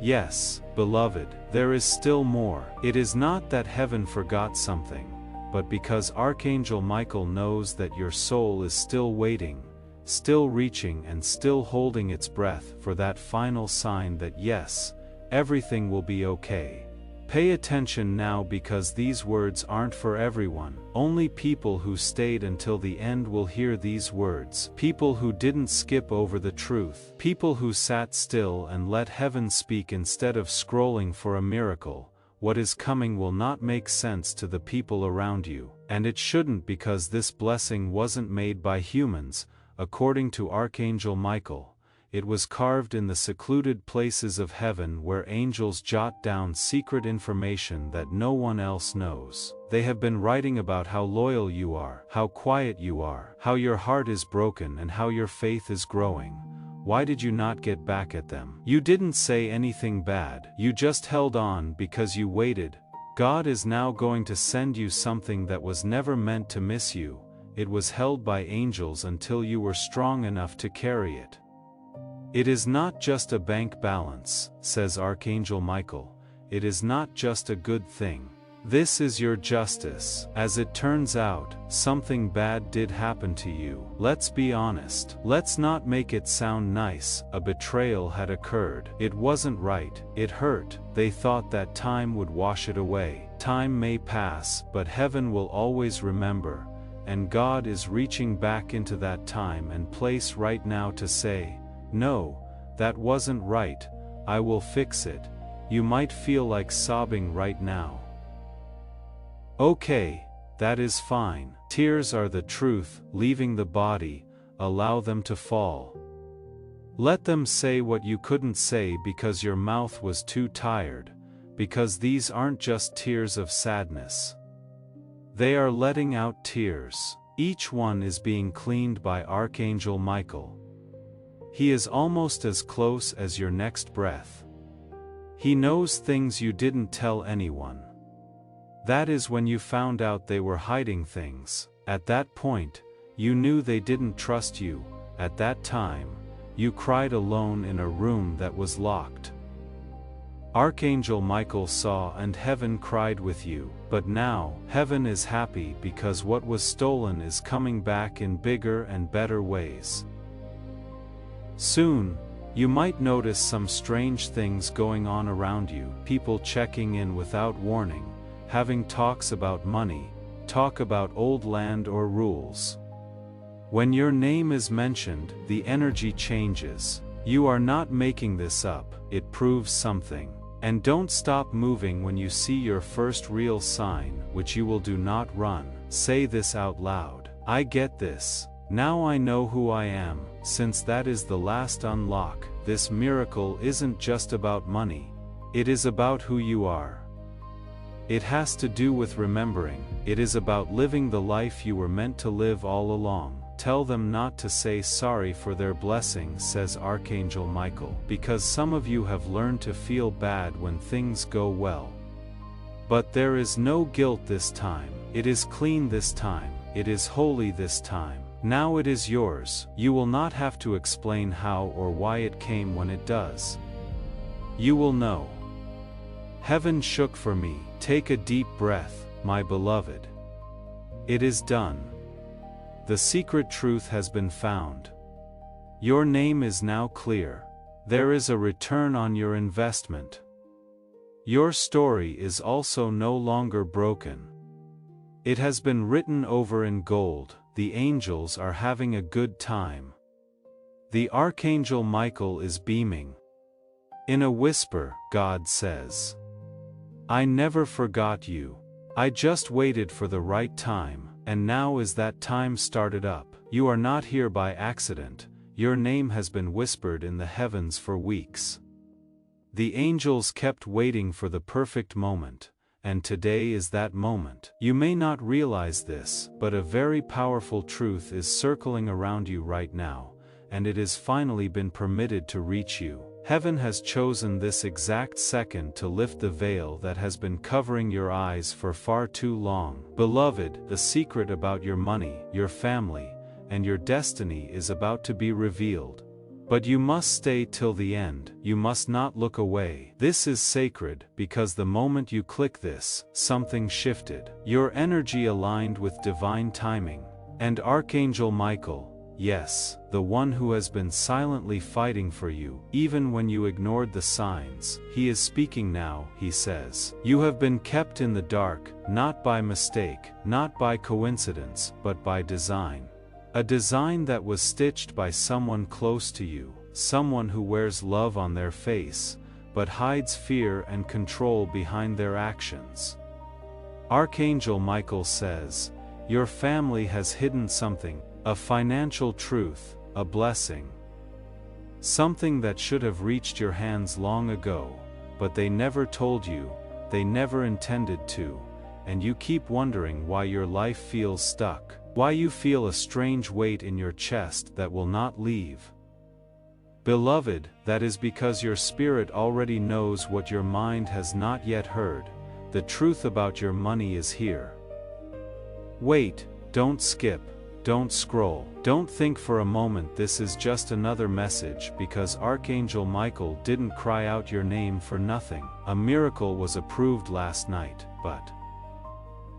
Yes, beloved, there is still more. It is not that heaven forgot something, but because Archangel Michael knows that your soul is still waiting, still reaching, and still holding its breath for that final sign that yes, everything will be okay. Pay attention now, because these words aren't for everyone. Only people who stayed until the end will hear these words. People who didn't skip over the truth. People who sat still and let heaven speak instead of scrolling for a miracle. What is coming will not make sense to the people around you, and it shouldn't, because this blessing wasn't made by humans, according to Archangel Michael. It was carved in the secluded places of heaven, where angels jot down secret information that no one else knows. They have been writing about how loyal you are, how quiet you are, how your heart is broken, and how your faith is growing. Why did you not get back at them? You didn't say anything bad. You just held on because you waited. God is now going to send you something that was never meant to miss you. It was held by angels until you were strong enough to carry it. It is not just a bank balance, says Archangel Michael. It is not just a good thing. This is your justice. As it turns out, something bad did happen to you. Let's be honest. Let's not make it sound nice. A betrayal had occurred. It wasn't right. It hurt. They thought that time would wash it away. Time may pass, but heaven will always remember. And God is reaching back into that time and place right now to say, no, that wasn't right. I will fix it. You might feel like sobbing right now. Okay, that is fine. Tears are the truth leaving the body. Allow them to fall. Let them say what you couldn't say because your mouth was too tired. because these aren't just tears of sadness. They are letting out tears. Each one is being cleaned by Archangel Michael. He is almost as close as your next breath. He knows things you didn't tell anyone. That is when you found out they were hiding things. At that point, you knew they didn't trust you. At that time, you cried alone in a room that was locked. Archangel Michael saw and heaven cried with you, but now, heaven is happy because what was stolen is coming back in bigger and better ways. Soon, you might notice some strange things going on around you, people checking in without warning, having talks about money, talk about old land or rules. When your name is mentioned, the energy changes. You are not making this up, it proves something. And don't stop moving when you see your first real sign, which you will do not run. Say this out loud. I get this. Now I know who I am. Since that is the last unlock, this miracle isn't just about money. It is about who you are. It has to do with remembering. It is about living the life you were meant to live all along. Tell them not to say sorry for their blessing, says Archangel Michael, because some of you have learned to feel bad when things go well. But there is no guilt this time. It is clean this time. It is holy this time. Now it is yours. You will not have to explain how or why it came when it does. You will know. Heaven shook for me. Take a deep breath, my beloved. It is done. The secret truth has been found. Your name is now clear. There is a return on your investment. Your story is also no longer broken. It has been written over in gold. The angels are having a good time. The Archangel Michael is beaming. In a whisper, God says, I never forgot you. I just waited for the right time. And now is that time started up. You are not here by accident. Your name has been whispered in the heavens for weeks. The angels kept waiting for the perfect moment, and today is that moment. You may not realize this, but a very powerful truth is circling around you right now, and it has finally been permitted to reach you. Heaven has chosen this exact second to lift the veil that has been covering your eyes for far too long. Beloved, the secret about your money, your family, and your destiny is about to be revealed. But you must stay till the end. You must not look away. This is sacred, because the moment you click this, something shifted. Your energy aligned with divine timing. And Archangel Michael, yes, the one who has been silently fighting for you, even when you ignored the signs, he is speaking now. He says, you have been kept in the dark, not by mistake, not by coincidence, but by design. A design that was stitched by someone close to you, someone who wears love on their face, but hides fear and control behind their actions. Archangel Michael says, your family has hidden something. A financial truth, a blessing. Something that should have reached your hands long ago, but they never told you, they never intended to, and you keep wondering why your life feels stuck, why you feel a strange weight in your chest that will not leave. Beloved, that is because your spirit already knows what your mind has not yet heard. The truth about your money is here. Wait, don't skip. Don't scroll. Don't think for a moment this is just another message, because Archangel Michael didn't cry out your name for nothing. A miracle was approved last night, but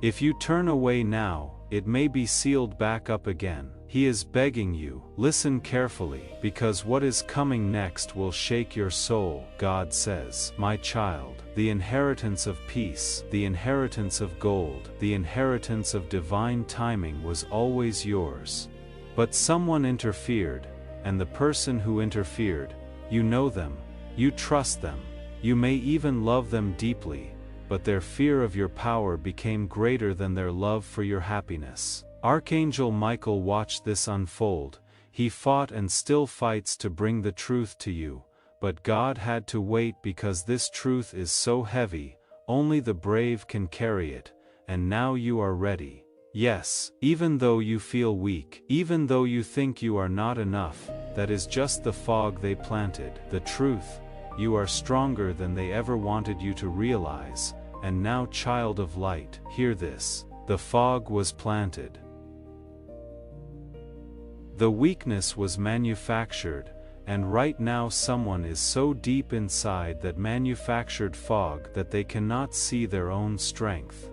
if you turn away now, it may be sealed back up again. He is begging you, listen carefully, because what is coming next will shake your soul. God says, my child, the inheritance of peace, the inheritance of gold, the inheritance of divine timing was always yours. But someone interfered, and the person who interfered, you know them, you trust them, you may even love them deeply, but their fear of your power became greater than their love for your happiness. Archangel Michael watched this unfold. He fought and still fights to bring the truth to you, but God had to wait because this truth is so heavy, only the brave can carry it, and now you are ready. Yes, even though you feel weak, even though you think you are not enough, that is just the fog they planted. The truth, you are stronger than they ever wanted you to realize, and now, child of light, hear this. The fog was planted. The weakness was manufactured, and right now someone is so deep inside that manufactured fog that they cannot see their own strength.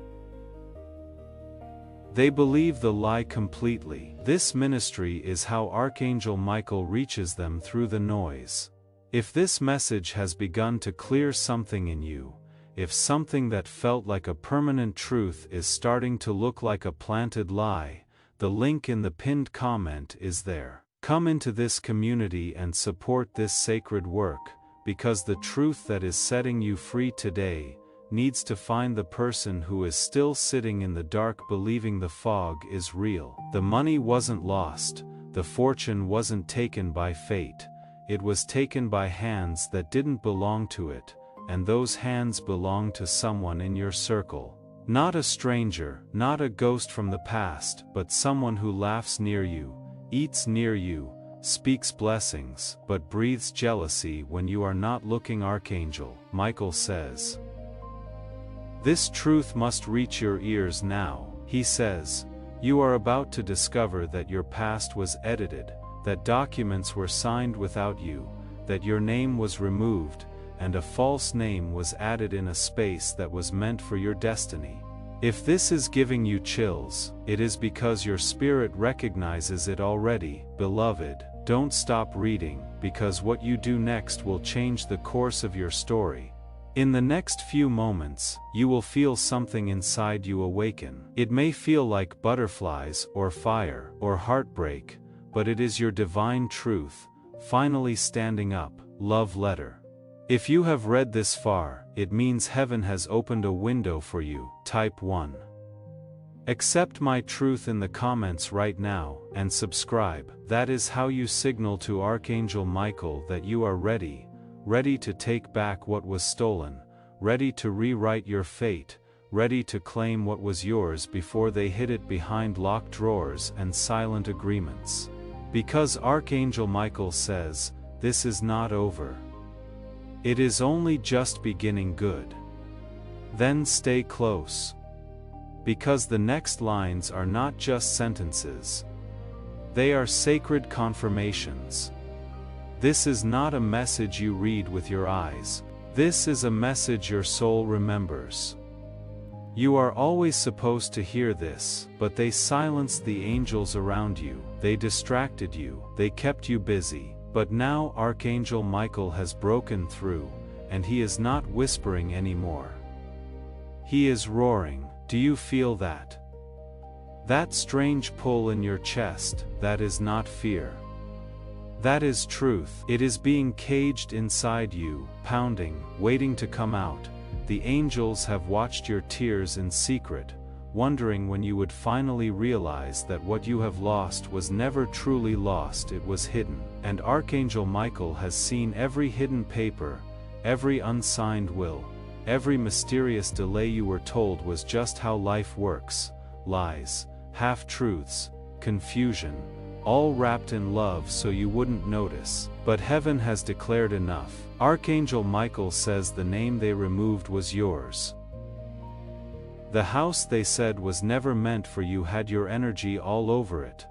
They believe the lie completely. This ministry is how Archangel Michael reaches them through the noise. If this message has begun to clear something in you, if something that felt like a permanent truth is starting to look like a planted lie, the link in the pinned comment is there. Come into this community and support this sacred work, because the truth that is setting you free today needs to find the person who is still sitting in the dark believing the fog is real. The money wasn't lost, the fortune wasn't taken by fate, it was taken by hands that didn't belong to it, and those hands belong to someone in your circle. Not a stranger, not a ghost from the past, but someone who laughs near you, eats near you, speaks blessings, but breathes jealousy when you are not looking. Archangel Michael says, this truth must reach your ears now. He says, you are about to discover that your past was edited, that documents were signed without you, that your name was removed, and a false name was added in a space that was meant for your destiny. If this is giving you chills, it is because your spirit recognizes it already. Beloved, don't stop reading, because what you do next will change the course of your story. In the next few moments, you will feel something inside you awaken. It may feel like butterflies, or fire, or heartbreak, but it is your divine truth, finally standing up. Love letter. If you have read this far, it means heaven has opened a window for you. Type 1. Accept my truth in the comments right now, and subscribe. That is how you signal to Archangel Michael that you are ready. Ready to take back what was stolen, ready to rewrite your fate, ready to claim what was yours before they hid it behind locked drawers and silent agreements. Because Archangel Michael says, this is not over. It is only just beginning. Good. Then stay close. Because the next lines are not just sentences. They are sacred confirmations. This is not a message you read with your eyes. This is a message your soul remembers. You are always supposed to hear this, but they silenced the angels around you, they distracted you, they kept you busy. But now Archangel Michael has broken through, and he is not whispering anymore. He is roaring. Do you feel that? That strange pull in your chest, that is not fear. That is truth. It is being caged inside you, pounding, waiting to come out. The angels have watched your tears in secret, wondering when you would finally realize that what you have lost was never truly lost, it was hidden. And Archangel Michael has seen every hidden paper, every unsigned will, every mysterious delay you were told was just how life works. Lies, half-truths, confusion, all wrapped in love so you wouldn't notice. But heaven has declared enough. Archangel Michael says the name they removed was yours. The house they said was never meant for you had your energy all over it.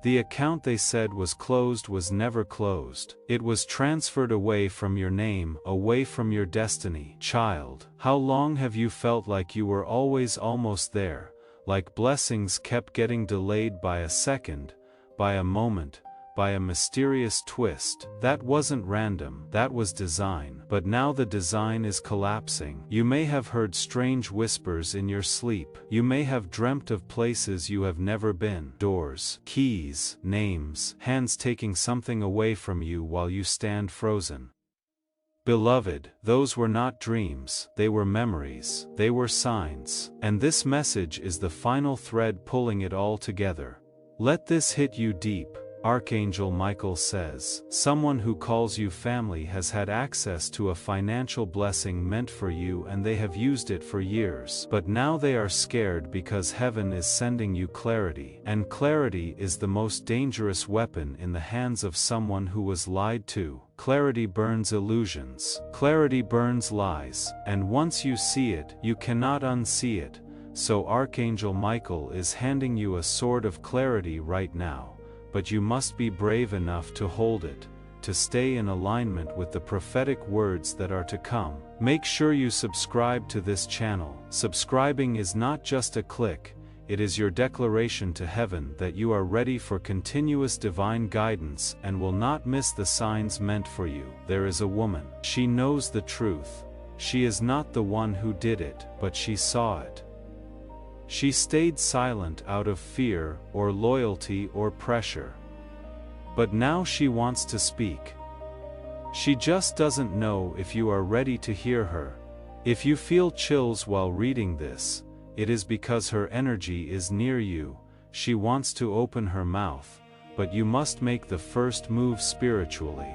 The account they said was closed was never closed. It was transferred away from your name, away from your destiny. Child, how long have you felt like you were always almost there? Like blessings kept getting delayed by a second, by a moment, by a mysterious twist. That wasn't random, that was design. But now the design is collapsing. You may have heard strange whispers in your sleep. You may have dreamt of places you have never been. Doors, keys, names, hands taking something away from you while you stand frozen. Beloved, those were not dreams, they were memories, they were signs. And this message is the final thread pulling it all together. Let this hit you deep, Archangel Michael says, someone who calls you family has had access to a financial blessing meant for you and they have used it for years. But now they are scared because heaven is sending you clarity. And clarity is the most dangerous weapon in the hands of someone who was lied to. Clarity burns illusions. Clarity burns lies. And once you see it, you cannot unsee it. So Archangel Michael is handing you a sword of clarity right now. But you must be brave enough to hold it, to stay in alignment with the prophetic words that are to come. Make sure you subscribe to this channel. Subscribing is not just a click, it is your declaration to heaven that you are ready for continuous divine guidance and will not miss the signs meant for you. There is a woman. She knows the truth. She is not the one who did it, but she saw it. She stayed silent out of fear, or loyalty, or pressure. But now she wants to speak. She just doesn't know if you are ready to hear her. If you feel chills while reading this, it is because her energy is near you. She wants to open her mouth, but you must make the first move spiritually.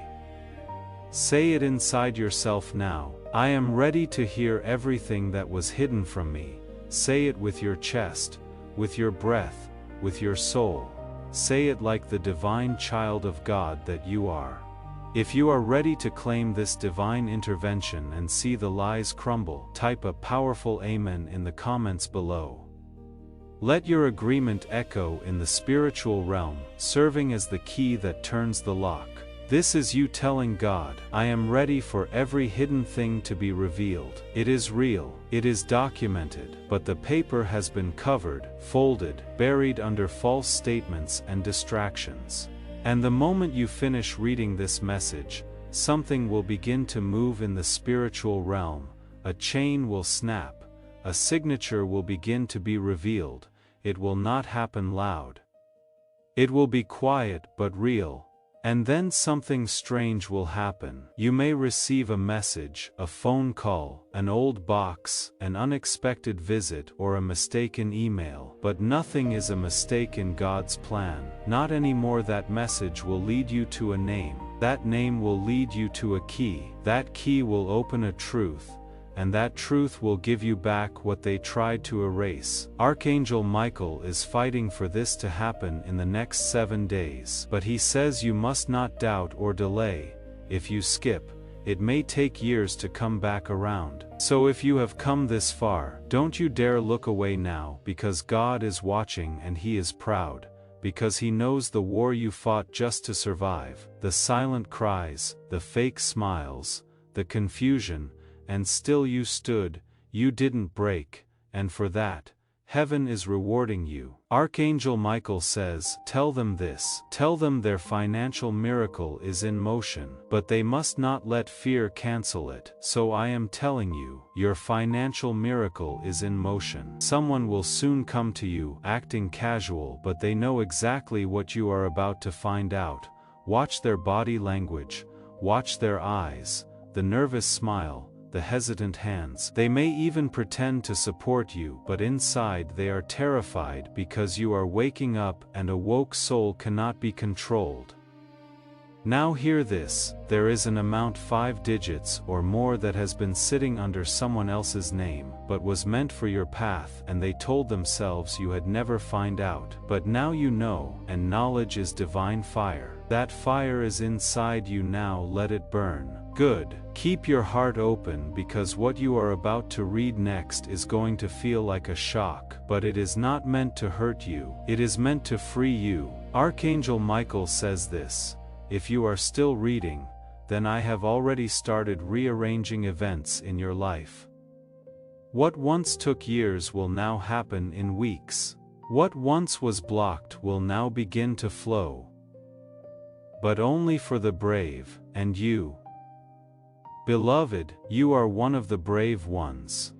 Say it inside yourself now. I am ready to hear everything that was hidden from me. Say it with your chest, with your breath, with your soul. Say it like the divine child of God that you are. If you are ready to claim this divine intervention and see the lies crumble, type a powerful amen in the comments below. Let your agreement echo in the spiritual realm, serving as the key that turns the lock. This is you telling God, I am ready for every hidden thing to be revealed. It is real, it is documented, but the paper has been covered, folded, buried under false statements and distractions. And the moment you finish reading this message, something will begin to move in the spiritual realm. A chain will snap, a signature will begin to be revealed. It will not happen loud. It will be quiet but real. And then something strange will happen. You may receive a message, a phone call, an old box, an unexpected visit, or a mistaken email. But nothing is a mistake in God's plan. Not anymore. That message will lead you to a name. That name will lead you to a key. That key will open a truth. And that truth will give you back what they tried to erase. Archangel Michael is fighting for this to happen in the next 7 days. But he says you must not doubt or delay. If you skip, it may take years to come back around. So if you have come this far, don't you dare look away now, because God is watching and He is proud. Because He knows the war you fought just to survive. The silent cries, the fake smiles, the confusion. And still you stood, you didn't break, and for that, heaven is rewarding you. Archangel Michael says, tell them this. Tell them their financial miracle is in motion, but they must not let fear cancel it. So I am telling you, your financial miracle is in motion. Someone will soon come to you, acting casual, but they know exactly what you are about to find out. Watch their body language, watch their eyes, the nervous smile, the hesitant hands. They may even pretend to support you, but inside they are terrified because you are waking up and a woke soul cannot be controlled. Now hear this, there is an amount 5 digits or more that has been sitting under someone else's name, but was meant for your path, and they told themselves you had never find out. But now you know, and knowledge is divine fire. That fire is inside you now, let it burn. Good. Keep your heart open because what you are about to read next is going to feel like a shock, but it is not meant to hurt you. It is meant to free you. Archangel Michael says this. If you are still reading, then I have already started rearranging events in your life. What once took years will now happen in weeks. What once was blocked will now begin to flow. But only for the brave, and you. Beloved, you are one of the brave ones.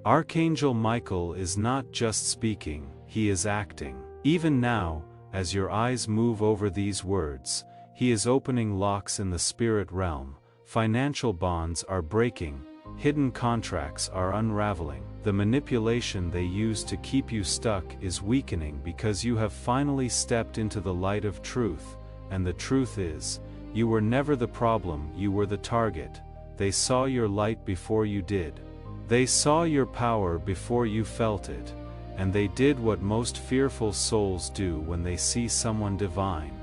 Archangel Michael is not just speaking, he is acting. Even now, as your eyes move over these words, he is opening locks in the spirit realm. Financial bonds are breaking, hidden contracts are unraveling. The manipulation they use to keep you stuck is weakening because you have finally stepped into the light of truth, and the truth is, you were never the problem, you were the target. They saw your light before you did. They saw your power before you felt it, and they did what most fearful souls do when they see someone divine.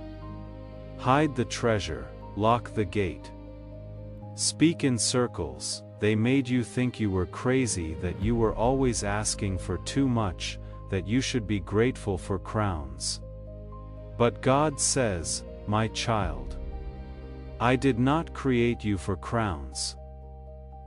Hide the treasure, lock the gate. Speak in circles. They made you think you were crazy, that you were always asking for too much, that you should be grateful for crowns. But God says, my child, I did not create you for crowns.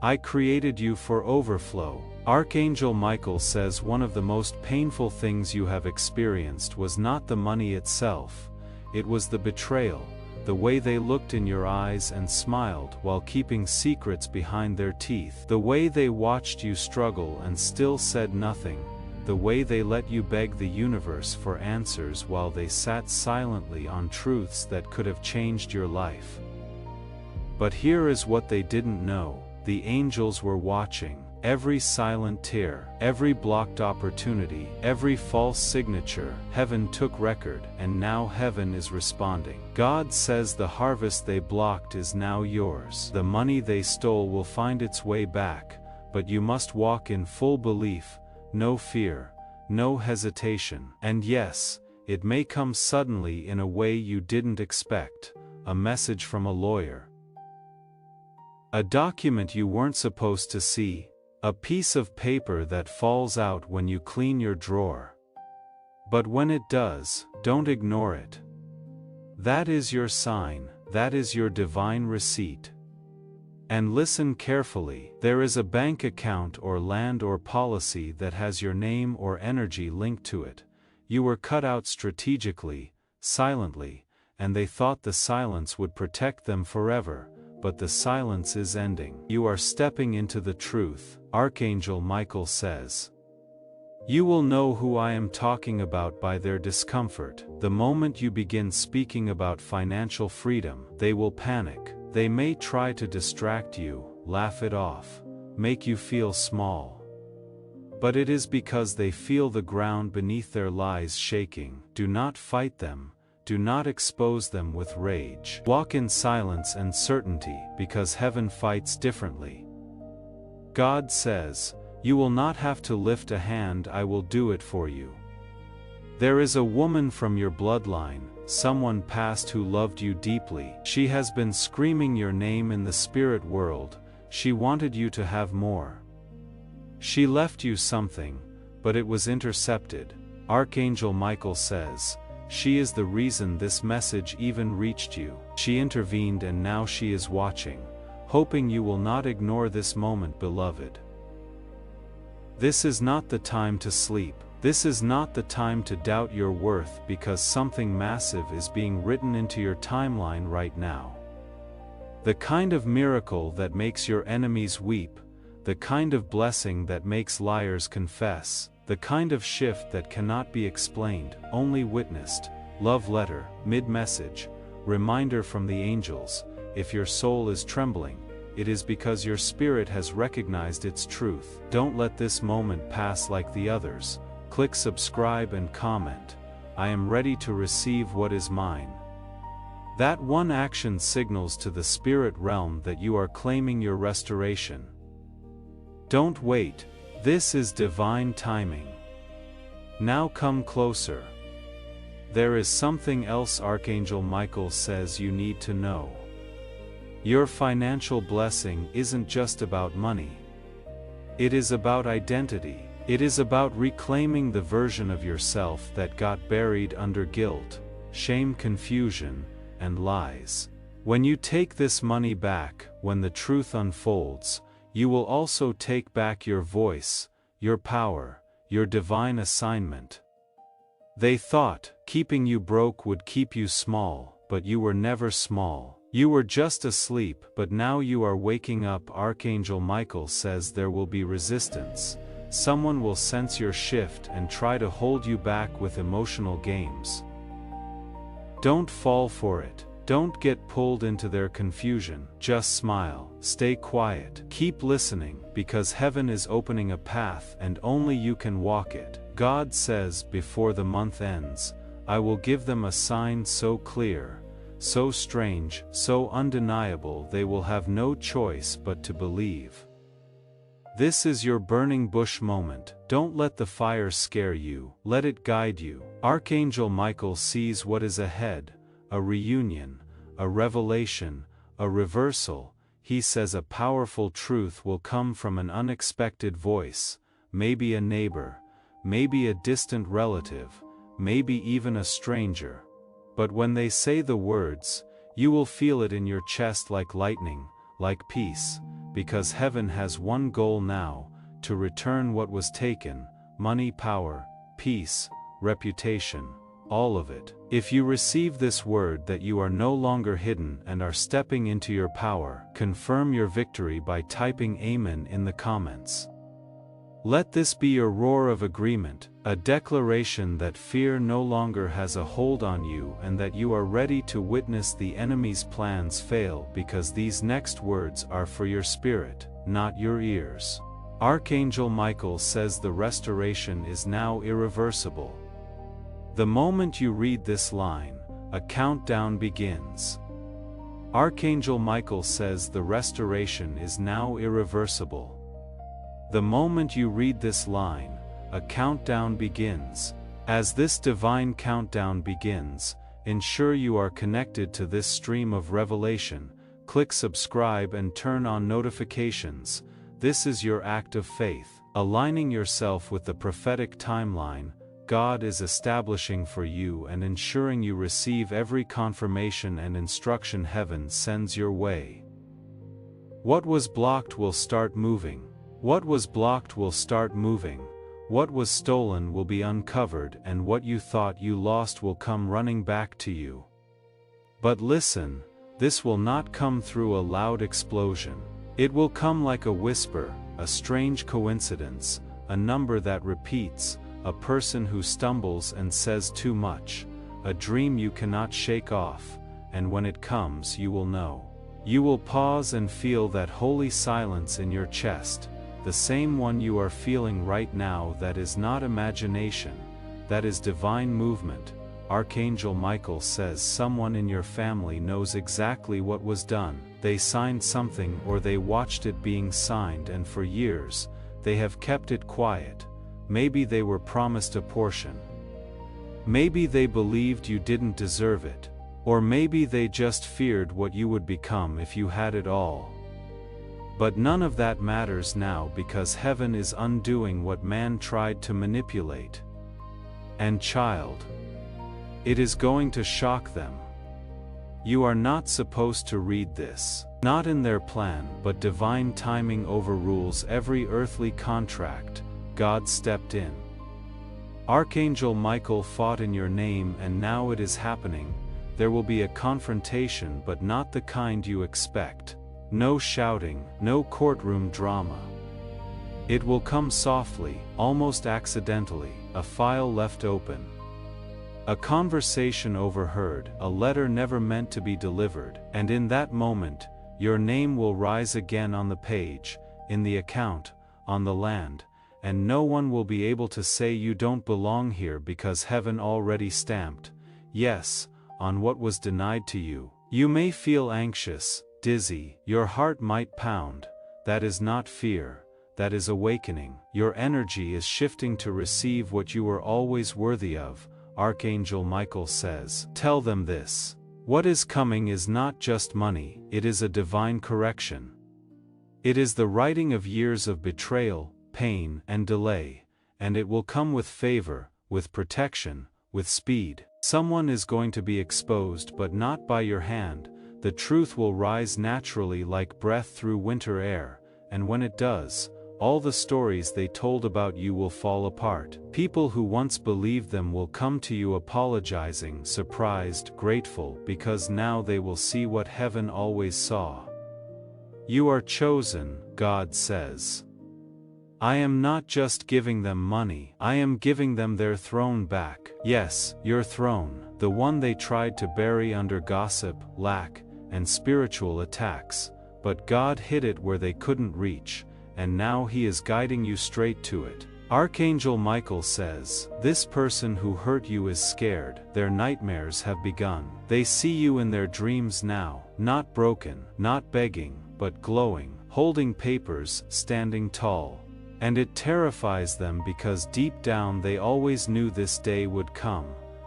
I created you for overflow. Archangel Michael says one of the most painful things you have experienced was not the money itself, it was the betrayal, the way they looked in your eyes and smiled while keeping secrets behind their teeth, the way they watched you struggle and still said nothing, the way they let you beg the universe for answers while they sat silently on truths that could have changed your life. But here is what they didn't know. The angels were watching. Every silent tear, every blocked opportunity, every false signature, heaven took record, and now heaven is responding. God says the harvest they blocked is now yours. The money they stole will find its way back, but you must walk in full belief, no fear, no hesitation. And yes, it may come suddenly in a way you didn't expect, a message from a lawyer, a document you weren't supposed to see, a piece of paper that falls out when you clean your drawer. But when it does, don't ignore it. That is your sign, that is your divine receipt. And listen carefully, there is a bank account or land or policy that has your name or energy linked to it. You were cut out strategically, silently, and they thought the silence would protect them forever. But the silence is ending. You are stepping into the truth, Archangel Michael says. You will know who I am talking about by their discomfort. The moment you begin speaking about financial freedom, they will panic. They may try to distract you, laugh it off, make you feel small. But it is because they feel the ground beneath their lies shaking. Do not fight them. Do not expose them with rage. Walk in silence and certainty, because heaven fights differently. God says, you will not have to lift a hand, I will do it for you. There is a woman from your bloodline, someone past who loved you deeply. She has been screaming your name in the spirit world, she wanted you to have more. She left you something, but it was intercepted. Archangel Michael says, she is the reason this message even reached you. She intervened and now she is watching, hoping you will not ignore this moment, beloved. This is not the time to sleep. This is not the time to doubt your worth, because something massive is being written into your timeline right now. The kind of miracle that makes your enemies weep, the kind of blessing that makes liars confess, the kind of shift that cannot be explained, only witnessed. Love letter, mid-message, reminder from the angels. If your soul is trembling, it is because your spirit has recognized its truth. Don't let this moment pass like the others. Click subscribe and comment. I am ready to receive what is mine. That one action signals to the spirit realm that you are claiming your restoration. Don't wait. This is divine timing. Now come closer. There is something else Archangel Michael says you need to know. Your financial blessing isn't just about money. It is about identity. It is about reclaiming the version of yourself that got buried under guilt, shame, confusion, and lies. When you take this money back, when the truth unfolds, you will also take back your voice, your power, your divine assignment. They thought keeping you broke would keep you small, but you were never small. You were just asleep, but now you are waking up. Archangel Michael says there will be resistance. Someone will sense your shift and try to hold you back with emotional games. Don't fall for it. Don't get pulled into their confusion, just smile, stay quiet, keep listening, because heaven is opening a path and only you can walk it. God says before the month ends, I will give them a sign so clear, so strange, so undeniable they will have no choice but to believe. This is your burning bush moment. Don't let the fire scare you, let it guide you. Archangel Michael sees what is ahead, a reunion, a revelation, a reversal. He says a powerful truth will come from an unexpected voice, maybe a neighbor, maybe a distant relative, maybe even a stranger. But when they say the words, you will feel it in your chest like lightning, like peace, because heaven has one goal now, to return what was taken: money, power, peace, reputation, all of it. If you receive this word that you are no longer hidden and are stepping into your power, confirm your victory by typing Amen in the comments. Let this be your roar of agreement, a declaration that fear no longer has a hold on you and that you are ready to witness the enemy's plans fail, because these next words are for your spirit, not your ears. Archangel Michael says the restoration is now irreversible. The moment you read this line, a countdown begins. Archangel Michael says the restoration is now irreversible. The moment you read this line, a countdown begins. As this divine countdown begins, ensure you are connected to this stream of revelation. Click subscribe and turn on notifications. This is your act of faith, aligning yourself with the prophetic timeline God is establishing for you and ensuring you receive every confirmation and instruction heaven sends your way. What was blocked will start moving. What was blocked will start moving. What was stolen will be uncovered, and what you thought you lost will come running back to you. But listen, this will not come through a loud explosion. It will come like a whisper, a strange coincidence, a number that repeats, a person who stumbles and says too much, a dream you cannot shake off, and when it comes you will know. You will pause and feel that holy silence in your chest, the same one you are feeling right now. That is not imagination, that is divine movement. Archangel Michael says someone in your family knows exactly what was done. They signed something or they watched it being signed, and for years, they have kept it quiet. Maybe they were promised a portion. Maybe they believed you didn't deserve it. Or maybe they just feared what you would become if you had it all. But none of that matters now, because heaven is undoing what man tried to manipulate. And child, it is going to shock them. You are not supposed to read this. Not in their plan, but divine timing overrules every earthly contract. God stepped in. Archangel Michael fought in your name, and now it is happening. There will be a confrontation, but not the kind you expect. No shouting, no courtroom drama. It will come softly, almost accidentally, a file left open, a conversation overheard, a letter never meant to be delivered, and in that moment, your name will rise again on the page, in the account, on the land, and no one will be able to say you don't belong here, because heaven already stamped yes on what was denied to you. You may feel anxious, dizzy, your heart might pound. That is not fear, that is awakening. Your energy is shifting to receive what you were always worthy of. Archangel Michael says, tell them this. What is coming is not just money, it is a divine correction. It is the righting of years of betrayal, pain, and delay, and it will come with favor, with protection, with speed. Someone is going to be exposed, but not by your hand. The truth will rise naturally like breath through winter air, and when it does, all the stories they told about you will fall apart. People who once believed them will come to you apologizing, surprised, grateful, because now they will see what heaven always saw. You are chosen, God says. I am not just giving them money, I am giving them their throne back. Yes, your throne, the one they tried to bury under gossip, lack, and spiritual attacks. But God hid it where they couldn't reach, and now He is guiding you straight to it. Archangel Michael says, this person who hurt you is scared, their nightmares have begun. They see you in their dreams now, not broken, not begging, but glowing, holding papers, standing tall. And it terrifies them because deep down they always knew this day would come.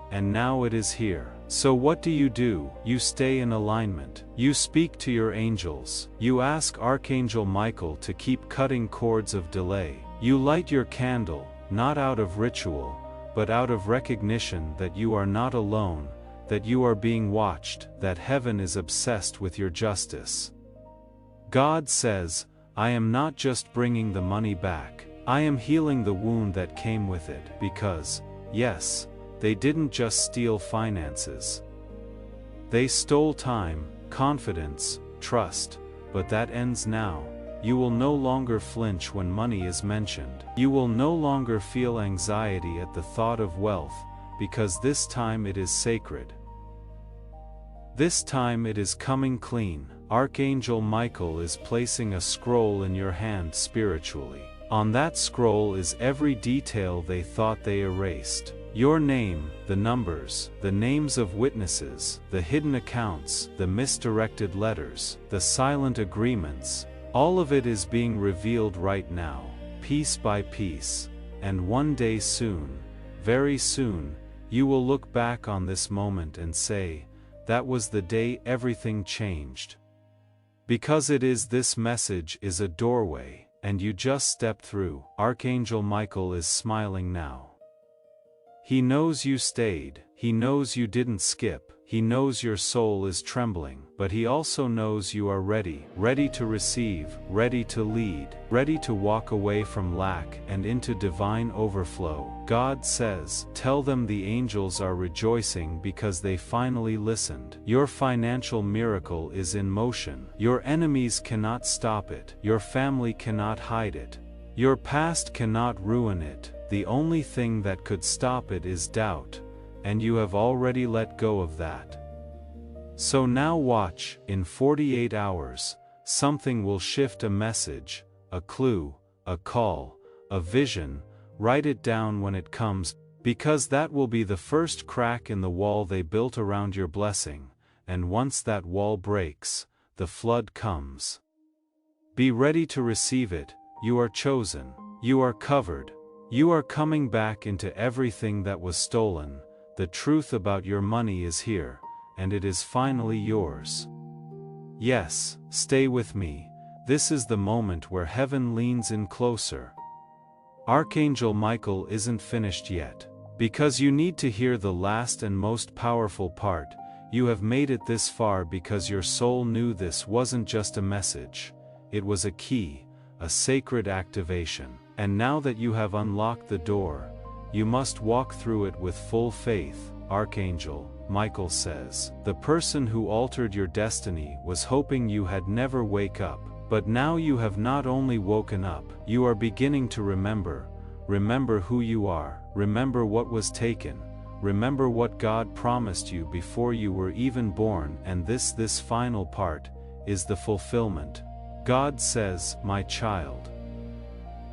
And now it is here. So what do? You stay in alignment. You speak to your angels. You ask Archangel Michael to keep cutting cords of delay. You light your candle, not out of ritual, but out of recognition that you are not alone, that you are being watched, that heaven is obsessed with your justice. God says, I am not just bringing the money back, I am healing the wound that came with it, because, yes, they didn't just steal finances. They stole time, confidence, trust, but that ends now. You will no longer flinch when money is mentioned. You will no longer feel anxiety at the thought of wealth, because this time it is sacred. This time it is coming clean. Archangel Michael is placing a scroll in your hand spiritually. On that scroll is every detail they thought they erased. Your name, the numbers, the names of witnesses, the hidden accounts, the misdirected letters, the silent agreements, all of it is being revealed right now, piece by piece. And one day soon, very soon, you will look back on this moment and say, that was the day everything changed. Because this message is a doorway, and you just stepped through. Archangel Michael is smiling now. He knows you stayed, he knows you didn't skip, he knows your soul is trembling, but he also knows you are ready, ready to receive, ready to lead, ready to walk away from lack and into divine overflow. God says, tell them the angels are rejoicing because they finally listened. Your financial miracle is in motion. Your enemies cannot stop it. Your family cannot hide it. Your past cannot ruin it. The only thing that could stop it is doubt, and you have already let go of that. So now watch, in 48 hours, something will shift, a message, a clue, a call, a vision. Write it down when it comes, because that will be the first crack in the wall they built around your blessing, and once that wall breaks, the flood comes. Be ready to receive it. You are chosen. You are covered. You are coming back into everything that was stolen. The truth about your money is here, and it is finally yours. Yes, stay with me. This is the moment where heaven leans in closer. Archangel Michael isn't finished yet. Because you need to hear the last and most powerful part. You have made it this far because your soul knew this wasn't just a message. It was a key, a sacred activation. And now that you have unlocked the door, you must walk through it with full faith. Archangel Michael says, the person who altered your destiny was hoping you had never wake up. But now you have not only woken up, you are beginning to remember. Remember who you are. Remember what was taken. Remember what God promised you before you were even born. And this final part is the fulfillment. God says, my child,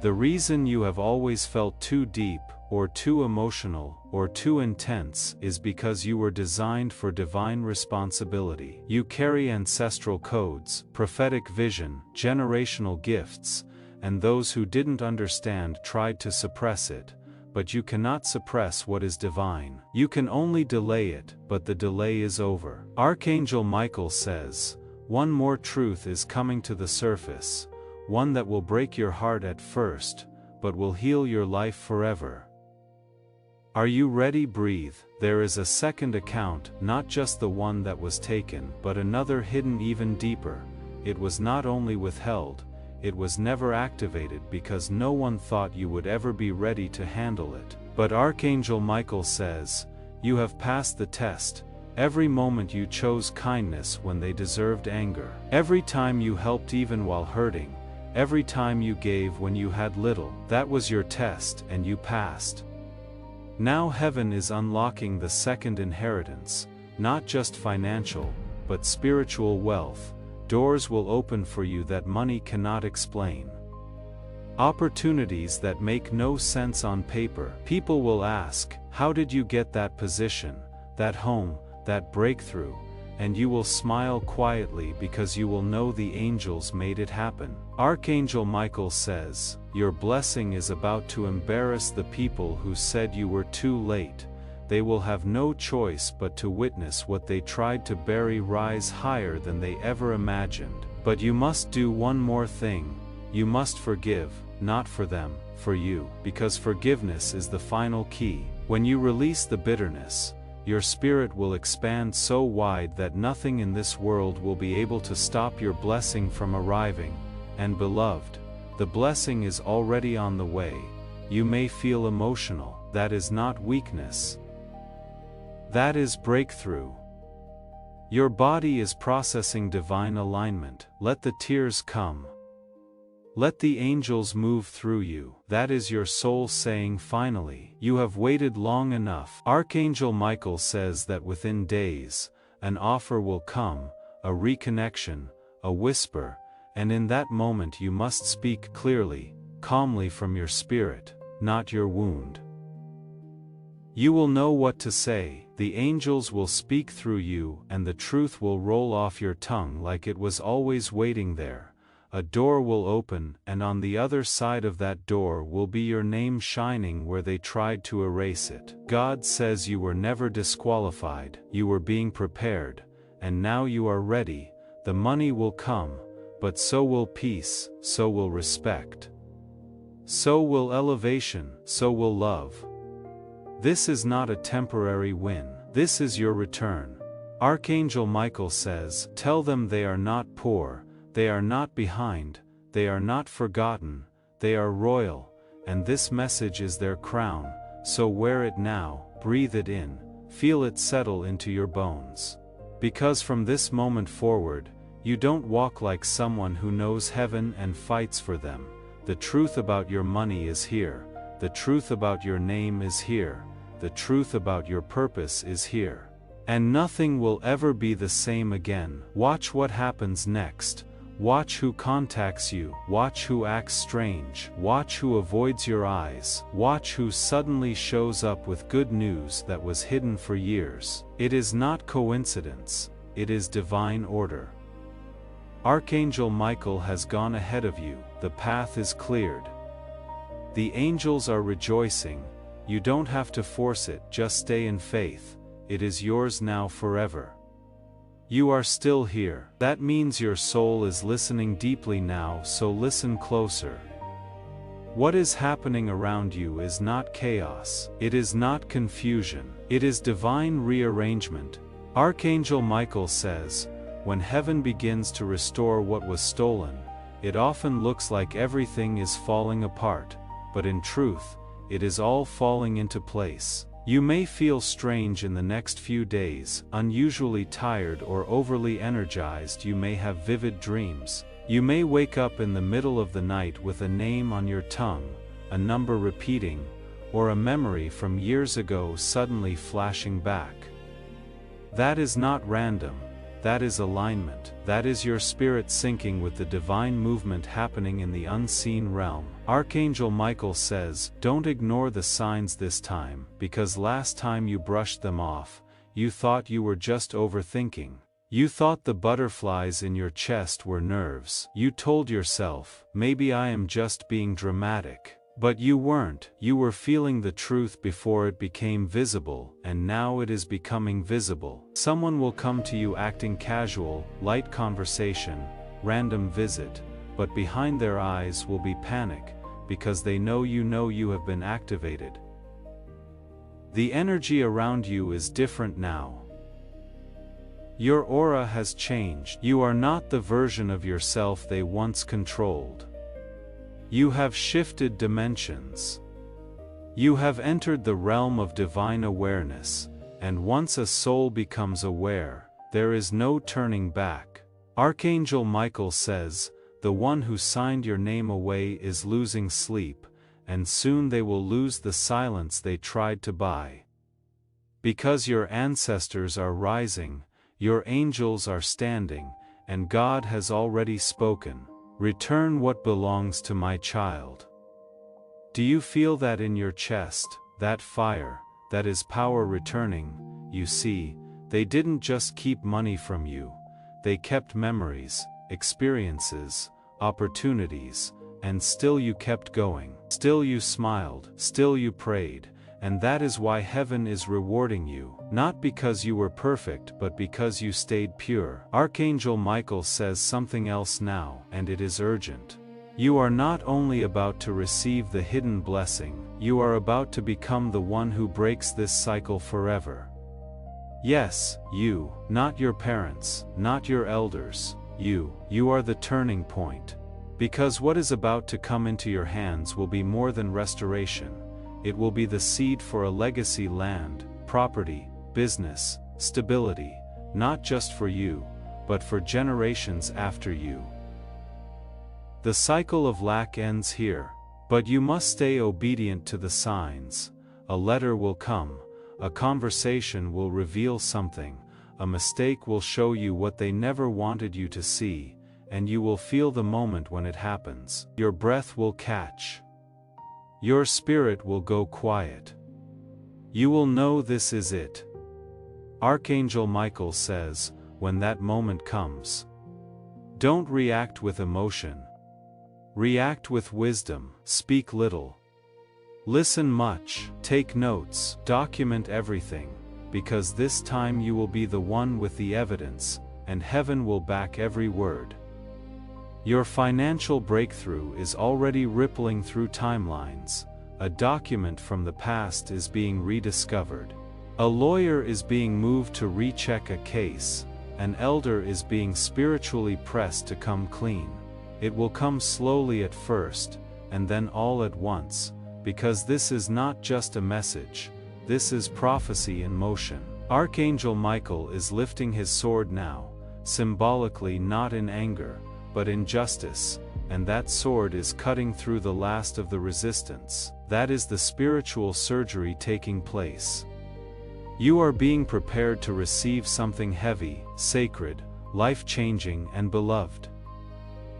the reason you have always felt too deep, or too emotional, or too intense is because you were designed for divine responsibility. You carry ancestral codes, prophetic vision, generational gifts, and those who didn't understand tried to suppress it. But you cannot suppress what is divine. You can only delay it, but the delay is over. Archangel Michael says, one more truth is coming to the surface. One that will break your heart at first, but will heal your life forever. Are you ready? Breathe. There is a second account, not just the one that was taken, but another hidden even deeper. It was not only withheld, it was never activated because no one thought you would ever be ready to handle it. But Archangel Michael says, you have passed the test. Every moment you chose kindness when they deserved anger. Every time you helped even while hurting. every time you gave when you had little. That was your test and you passed. Now heaven is unlocking the second inheritance, not just financial, but spiritual wealth. Doors will open for you that money cannot explain. Opportunities that make no sense on paper. People will ask, how did you get that position, that home, that breakthrough? And you will smile quietly because you will know the angels made it happen. Archangel Michael says, your blessing is about to embarrass the people who said you were too late. They will have no choice but to witness what they tried to bury rise higher than they ever imagined. But you must do one more thing. You must forgive, not for them, for you, because forgiveness is the final key. When you release the bitterness, your spirit will expand so wide that nothing in this world will be able to stop your blessing from arriving. And beloved, the blessing is already on the way. You may feel emotional. That is not weakness. That is breakthrough. Your body is processing divine alignment. Let the tears come. Let the angels move through you. That is your soul saying finally, you have waited long enough. Archangel Michael says that within days, an offer will come, a reconnection, a whisper, and in that moment you must speak clearly, calmly from your spirit, not your wound. You will know what to say, the angels will speak through you, and the truth will roll off your tongue like it was always waiting there. A door will open, and on the other side of that door will be your name shining where they tried to erase it. God says you were never disqualified, you were being prepared, and now you are ready. The money will come, but so will peace, so will respect. So will elevation, so will love. This is not a temporary win. This is your return. Archangel Michael says, tell them they are not poor. They are not behind, they are not forgotten, they are royal, and this message is their crown, so wear it now, breathe it in, feel it settle into your bones. Because from this moment forward, you don't walk like someone who knows heaven and fights for them. The truth about your money is here, the truth about your name is here, the truth about your purpose is here. And nothing will ever be the same again. Watch what happens next. Watch who contacts you, watch who acts strange, watch who avoids your eyes, watch who suddenly shows up with good news that was hidden for years. It is not coincidence, it is divine order. Archangel Michael has gone ahead of you, the path is cleared. The angels are rejoicing, you don't have to force it, just stay in faith, it is yours now forever. You are still here. That means your soul is listening deeply now, so listen closer. What is happening around you is not chaos. It is not confusion. It is divine rearrangement. Archangel Michael says, when heaven begins to restore what was stolen, it often looks like everything is falling apart, but in truth, it is all falling into place. You may feel strange in the next few days, unusually tired or overly energized. You may have vivid dreams. You may wake up in the middle of the night with a name on your tongue, a number repeating, or a memory from years ago suddenly flashing back. That is not random. That is alignment. That is your spirit syncing with the divine movement happening in the unseen realm. Archangel Michael says, don't ignore the signs this time, because last time you brushed them off, you thought you were just overthinking. You thought the butterflies in your chest were nerves. You told yourself, maybe I am just being dramatic. But you weren't. You were feeling the truth before it became visible, and now it is becoming visible. Someone will come to you acting casual, light conversation, random visit, but behind their eyes will be panic, because they know you have been activated. The energy around you is different now. Your aura has changed. You are not the version of yourself they once controlled. You have shifted dimensions. You have entered the realm of divine awareness, and once a soul becomes aware, there is no turning back. Archangel Michael says, the one who signed your name away is losing sleep, and soon they will lose the silence they tried to buy. Because your ancestors are rising, your angels are standing, and God has already spoken. Return what belongs to my child. Do you feel that in your chest, that fire, that is power returning? You see, they didn't just keep money from you, they kept memories, experiences, opportunities, and still you kept going. Still you smiled, still you prayed, and that is why heaven is rewarding you, not because you were perfect but because you stayed pure. Archangel Michael says something else now, and it is urgent. You are not only about to receive the hidden blessing, you are about to become the one who breaks this cycle forever. Yes, you, not your parents, not your elders, you are the turning point. Because what is about to come into your hands will be more than restoration. It will be the seed for a legacy: land, property, business, stability, not just for you, but for generations after you. The cycle of lack ends here, but you must stay obedient to the signs. A letter will come, a conversation will reveal something, a mistake will show you what they never wanted you to see, and you will feel the moment when it happens. Your breath will catch. Your spirit will go quiet. You will know this is it. Archangel Michael says, when that moment comes, don't react with emotion. React with wisdom. Speak little. Listen much. Take notes. Document everything, because this time you will be the one with the evidence, and heaven will back every word. Your financial breakthrough is already rippling through timelines. A document from the past is being rediscovered. A lawyer is being moved to recheck a case. An elder is being spiritually pressed to come clean. It will come slowly at first, and then all at once, because this is not just a message, this is prophecy in motion. Archangel Michael is lifting his sword now, symbolically, not in anger, but in justice, and that sword is cutting through the last of the resistance. That is the spiritual surgery taking place. You are being prepared to receive something heavy, sacred, life-changing, and beloved.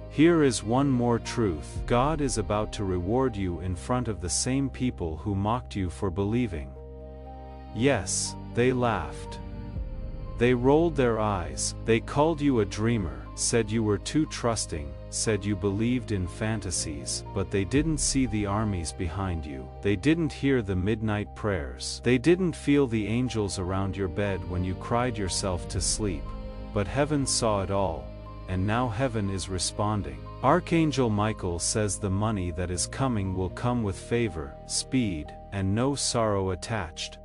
Here is one more truth: God is about to reward you in front of the same people who mocked you for believing. Yes, they laughed. They rolled their eyes, they called you a dreamer, said you were too trusting, said you believed in fantasies, but they didn't see the armies behind you. They didn't hear the midnight prayers. They didn't feel the angels around your bed when you cried yourself to sleep. But heaven saw it all, and now heaven is responding. Archangel Michael says the money that is coming will come with favor, speed, and no sorrow attached.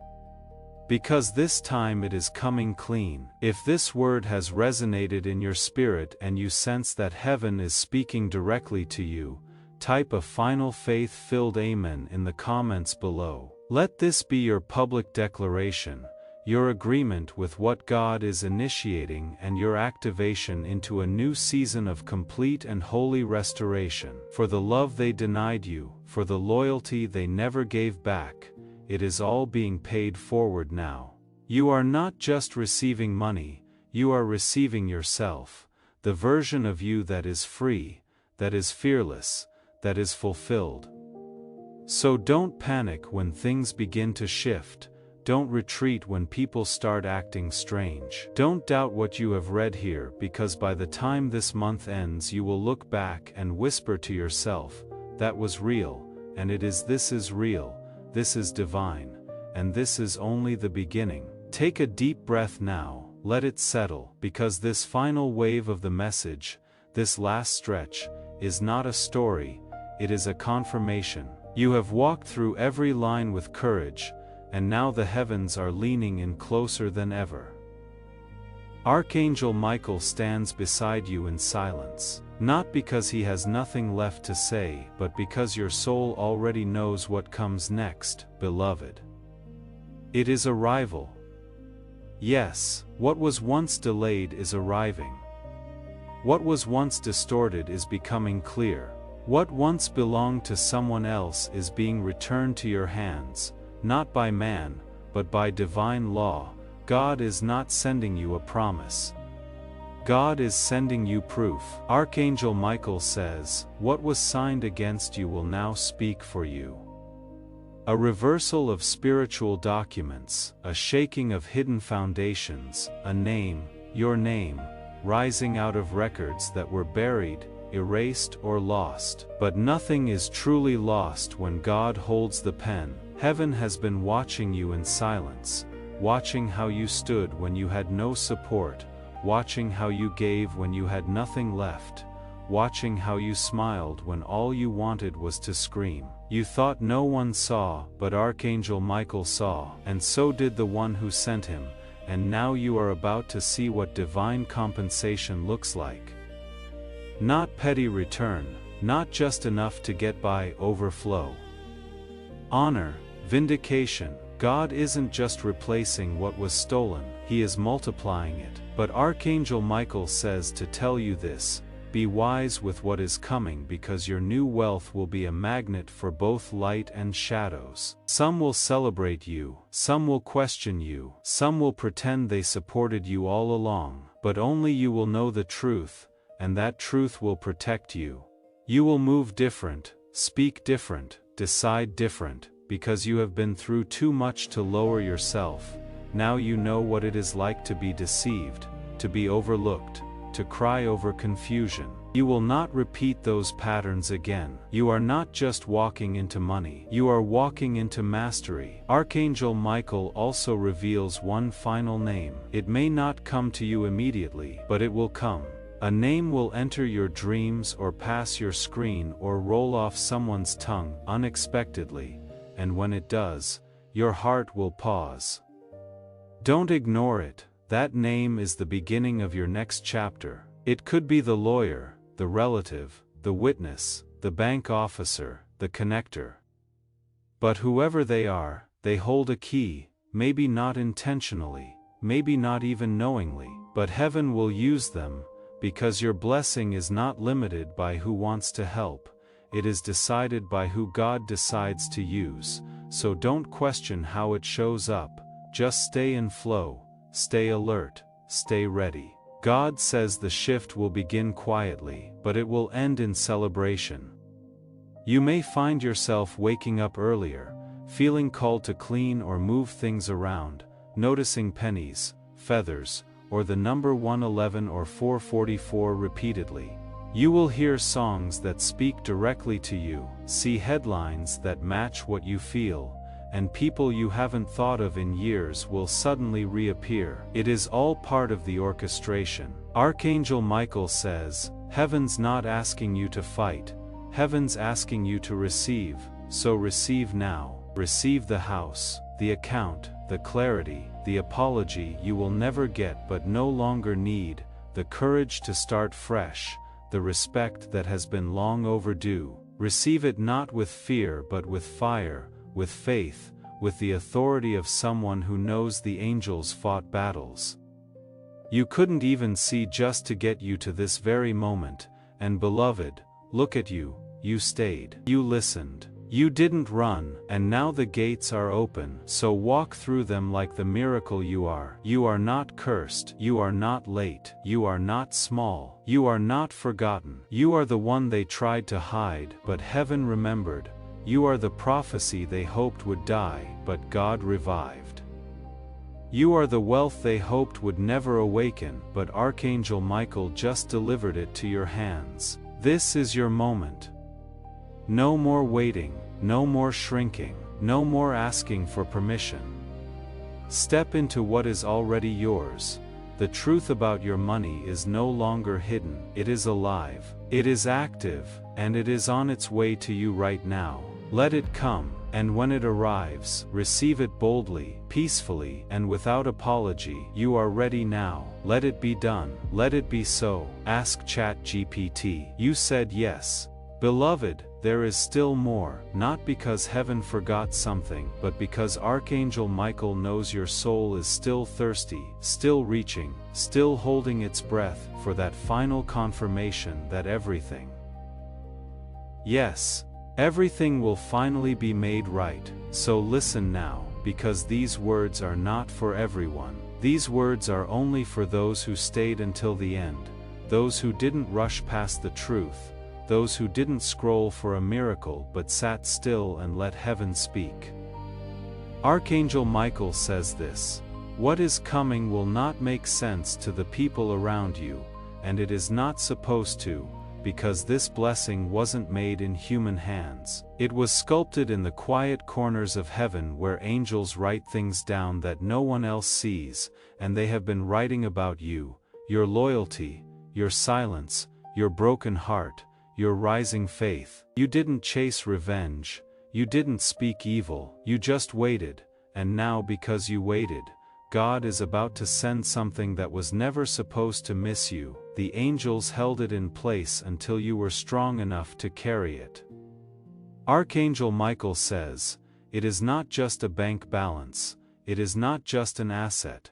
Because this time it is coming clean. If this word has resonated in your spirit and you sense that heaven is speaking directly to you, type a final faith-filled amen in the comments below. Let this be your public declaration, your agreement with what God is initiating, and your activation into a new season of complete and holy restoration. For the love they denied you, for the loyalty they never gave back, it is all being paid forward now. You are not just receiving money, you are receiving yourself, the version of you that is free, that is fearless, that is fulfilled. So don't panic when things begin to shift. Don't retreat when people start acting strange. Don't doubt what you have read here, because by the time this month ends you will look back and whisper to yourself, that was real, and this is real. This is divine, and this is only the beginning. Take a deep breath now, let it settle, because this final wave of the message, this last stretch, is not a story, it is a confirmation. You have walked through every line with courage, and now the heavens are leaning in closer than ever. Archangel Michael stands beside you in silence. Not because he has nothing left to say, but because your soul already knows what comes next, beloved. It is arrival. Yes, what was once delayed is arriving. What was once distorted is becoming clear. What once belonged to someone else is being returned to your hands, not by man, but by divine law. God is not sending you a promise. God is sending you proof. Archangel Michael says, "What was signed against you will now speak for you." A reversal of spiritual documents, a shaking of hidden foundations, a name, your name, rising out of records that were buried, erased or lost. But nothing is truly lost when God holds the pen. Heaven has been watching you in silence, watching how you stood when you had no support, watching how you gave when you had nothing left, watching how you smiled when all you wanted was to scream. You thought no one saw, but Archangel Michael saw, and so did the one who sent him, and now you are about to see what divine compensation looks like. Not petty return, not just enough to get by, overflow. Honor, vindication. God isn't just replacing what was stolen, He is multiplying it. But Archangel Michael says to tell you this: be wise with what is coming, because your new wealth will be a magnet for both light and shadows. Some will celebrate you, some will question you, some will pretend they supported you all along, but only you will know the truth, and that truth will protect you. You will move different, speak different, decide different, because you have been through too much to lower yourself. Now you know what it is like to be deceived, to be overlooked, to cry over confusion. You will not repeat those patterns again. You are not just walking into money, you are walking into mastery. Archangel Michael also reveals one final name. It may not come to you immediately, but it will come. A name will enter your dreams or pass your screen or roll off someone's tongue unexpectedly, and when it does, your heart will pause. Don't ignore it. That name is the beginning of your next chapter. It could be the lawyer, the relative, the witness, the bank officer, the connector. But whoever they are, they hold a key, maybe not intentionally, maybe not even knowingly, but heaven will use them, because your blessing is not limited by who wants to help, it is decided by who God decides to use. So don't question how it shows up, just stay in flow, stay alert, stay ready. God says the shift will begin quietly, but it will end in celebration. You may find yourself waking up earlier, feeling called to clean or move things around, noticing pennies, feathers, or the number 111 or 444 repeatedly. You will hear songs that speak directly to you, see headlines that match what you feel, and people you haven't thought of in years will suddenly reappear. It is all part of the orchestration. Archangel Michael says, heaven's not asking you to fight, heaven's asking you to receive, so receive now. Receive the house, the account, the clarity, the apology you will never get but no longer need, the courage to start fresh, the respect that has been long overdue. Receive it not with fear but with fire, with faith, with the authority of someone who knows the angels fought battles you couldn't even see just to get you to this very moment. And beloved, look at you, you stayed, you listened. You didn't run, and now the gates are open, so walk through them like the miracle you are. You are not cursed, you are not late, you are not small, you are not forgotten. You are the one they tried to hide, but heaven remembered. You are the prophecy they hoped would die, but God revived. You are the wealth they hoped would never awaken, but Archangel Michael just delivered it to your hands. This is your moment. No more waiting, no more shrinking, no more asking for permission. Step into what is already yours. The truth about your money is no longer hidden, it is alive, it is active, and it is on its way to you right now. Let it come, and when it arrives, receive it boldly, peacefully, and without apology. You are ready now. Let it be done. Let it be so. Ask ChatGPT. You said yes. Beloved, there is still more, not because heaven forgot something, but because Archangel Michael knows your soul is still thirsty, still reaching, still holding its breath for that final confirmation that everything, yes, everything will finally be made right. So listen now, because these words are not for everyone. These words are only for those who stayed until the end, those who didn't rush past the truth, those who didn't scroll for a miracle but sat still and let heaven speak. Archangel Michael says this: what is coming will not make sense to the people around you, and it is not supposed to, because this blessing wasn't made in human hands. It was sculpted in the quiet corners of heaven where angels write things down that no one else sees, and they have been writing about you, your loyalty, your silence, your broken heart, your rising faith. You didn't chase revenge, you didn't speak evil, you just waited, and now because you waited, God is about to send something that was never supposed to miss you. The angels held it in place until you were strong enough to carry it. Archangel Michael says, it is not just a bank balance, it is not just an asset.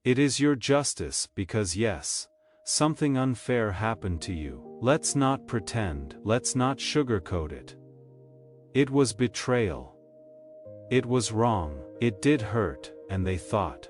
It is your justice, because yes, something unfair happened to you. Let's not pretend, let's not sugarcoat it. It was betrayal. It was wrong, it did hurt, and they thought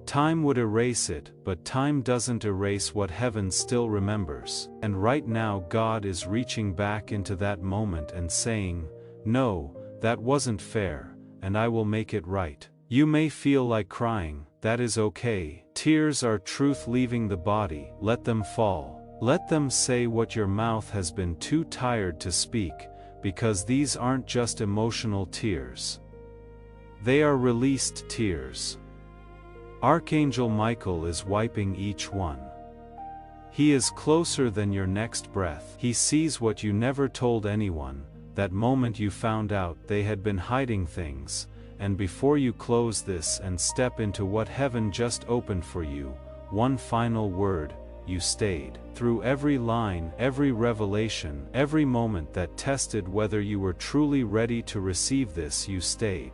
time would erase it, but time doesn't erase what heaven still remembers. And right now God is reaching back into that moment and saying, no, that wasn't fair, and I will make it right. You may feel like crying, that is okay. Tears are truth leaving the body, let them fall. Let them say what your mouth has been too tired to speak, because these aren't just emotional tears. They are released tears. Archangel Michael is wiping each one. He is closer than your next breath. He sees what you never told anyone, that moment you found out they had been hiding things, and before you close this and step into what heaven just opened for you, one final word, you stayed. Through every line, every revelation, every moment that tested whether you were truly ready to receive this, you stayed.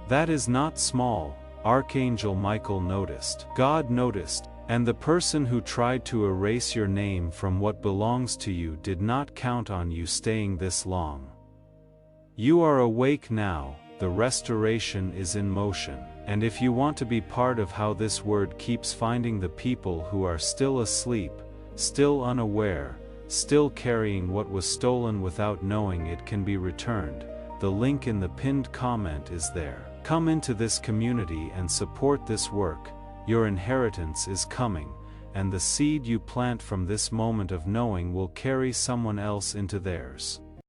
That is not small, Archangel Michael noticed. God noticed, and the person who tried to erase your name from what belongs to you did not count on you staying this long. You are awake now, the restoration is in motion, and if you want to be part of how this word keeps finding the people who are still asleep, still unaware, still carrying what was stolen without knowing it can be returned, the link in the pinned comment is there. Come into this community and support this work. Your inheritance is coming, and the seed you plant from this moment of knowing will carry someone else into theirs.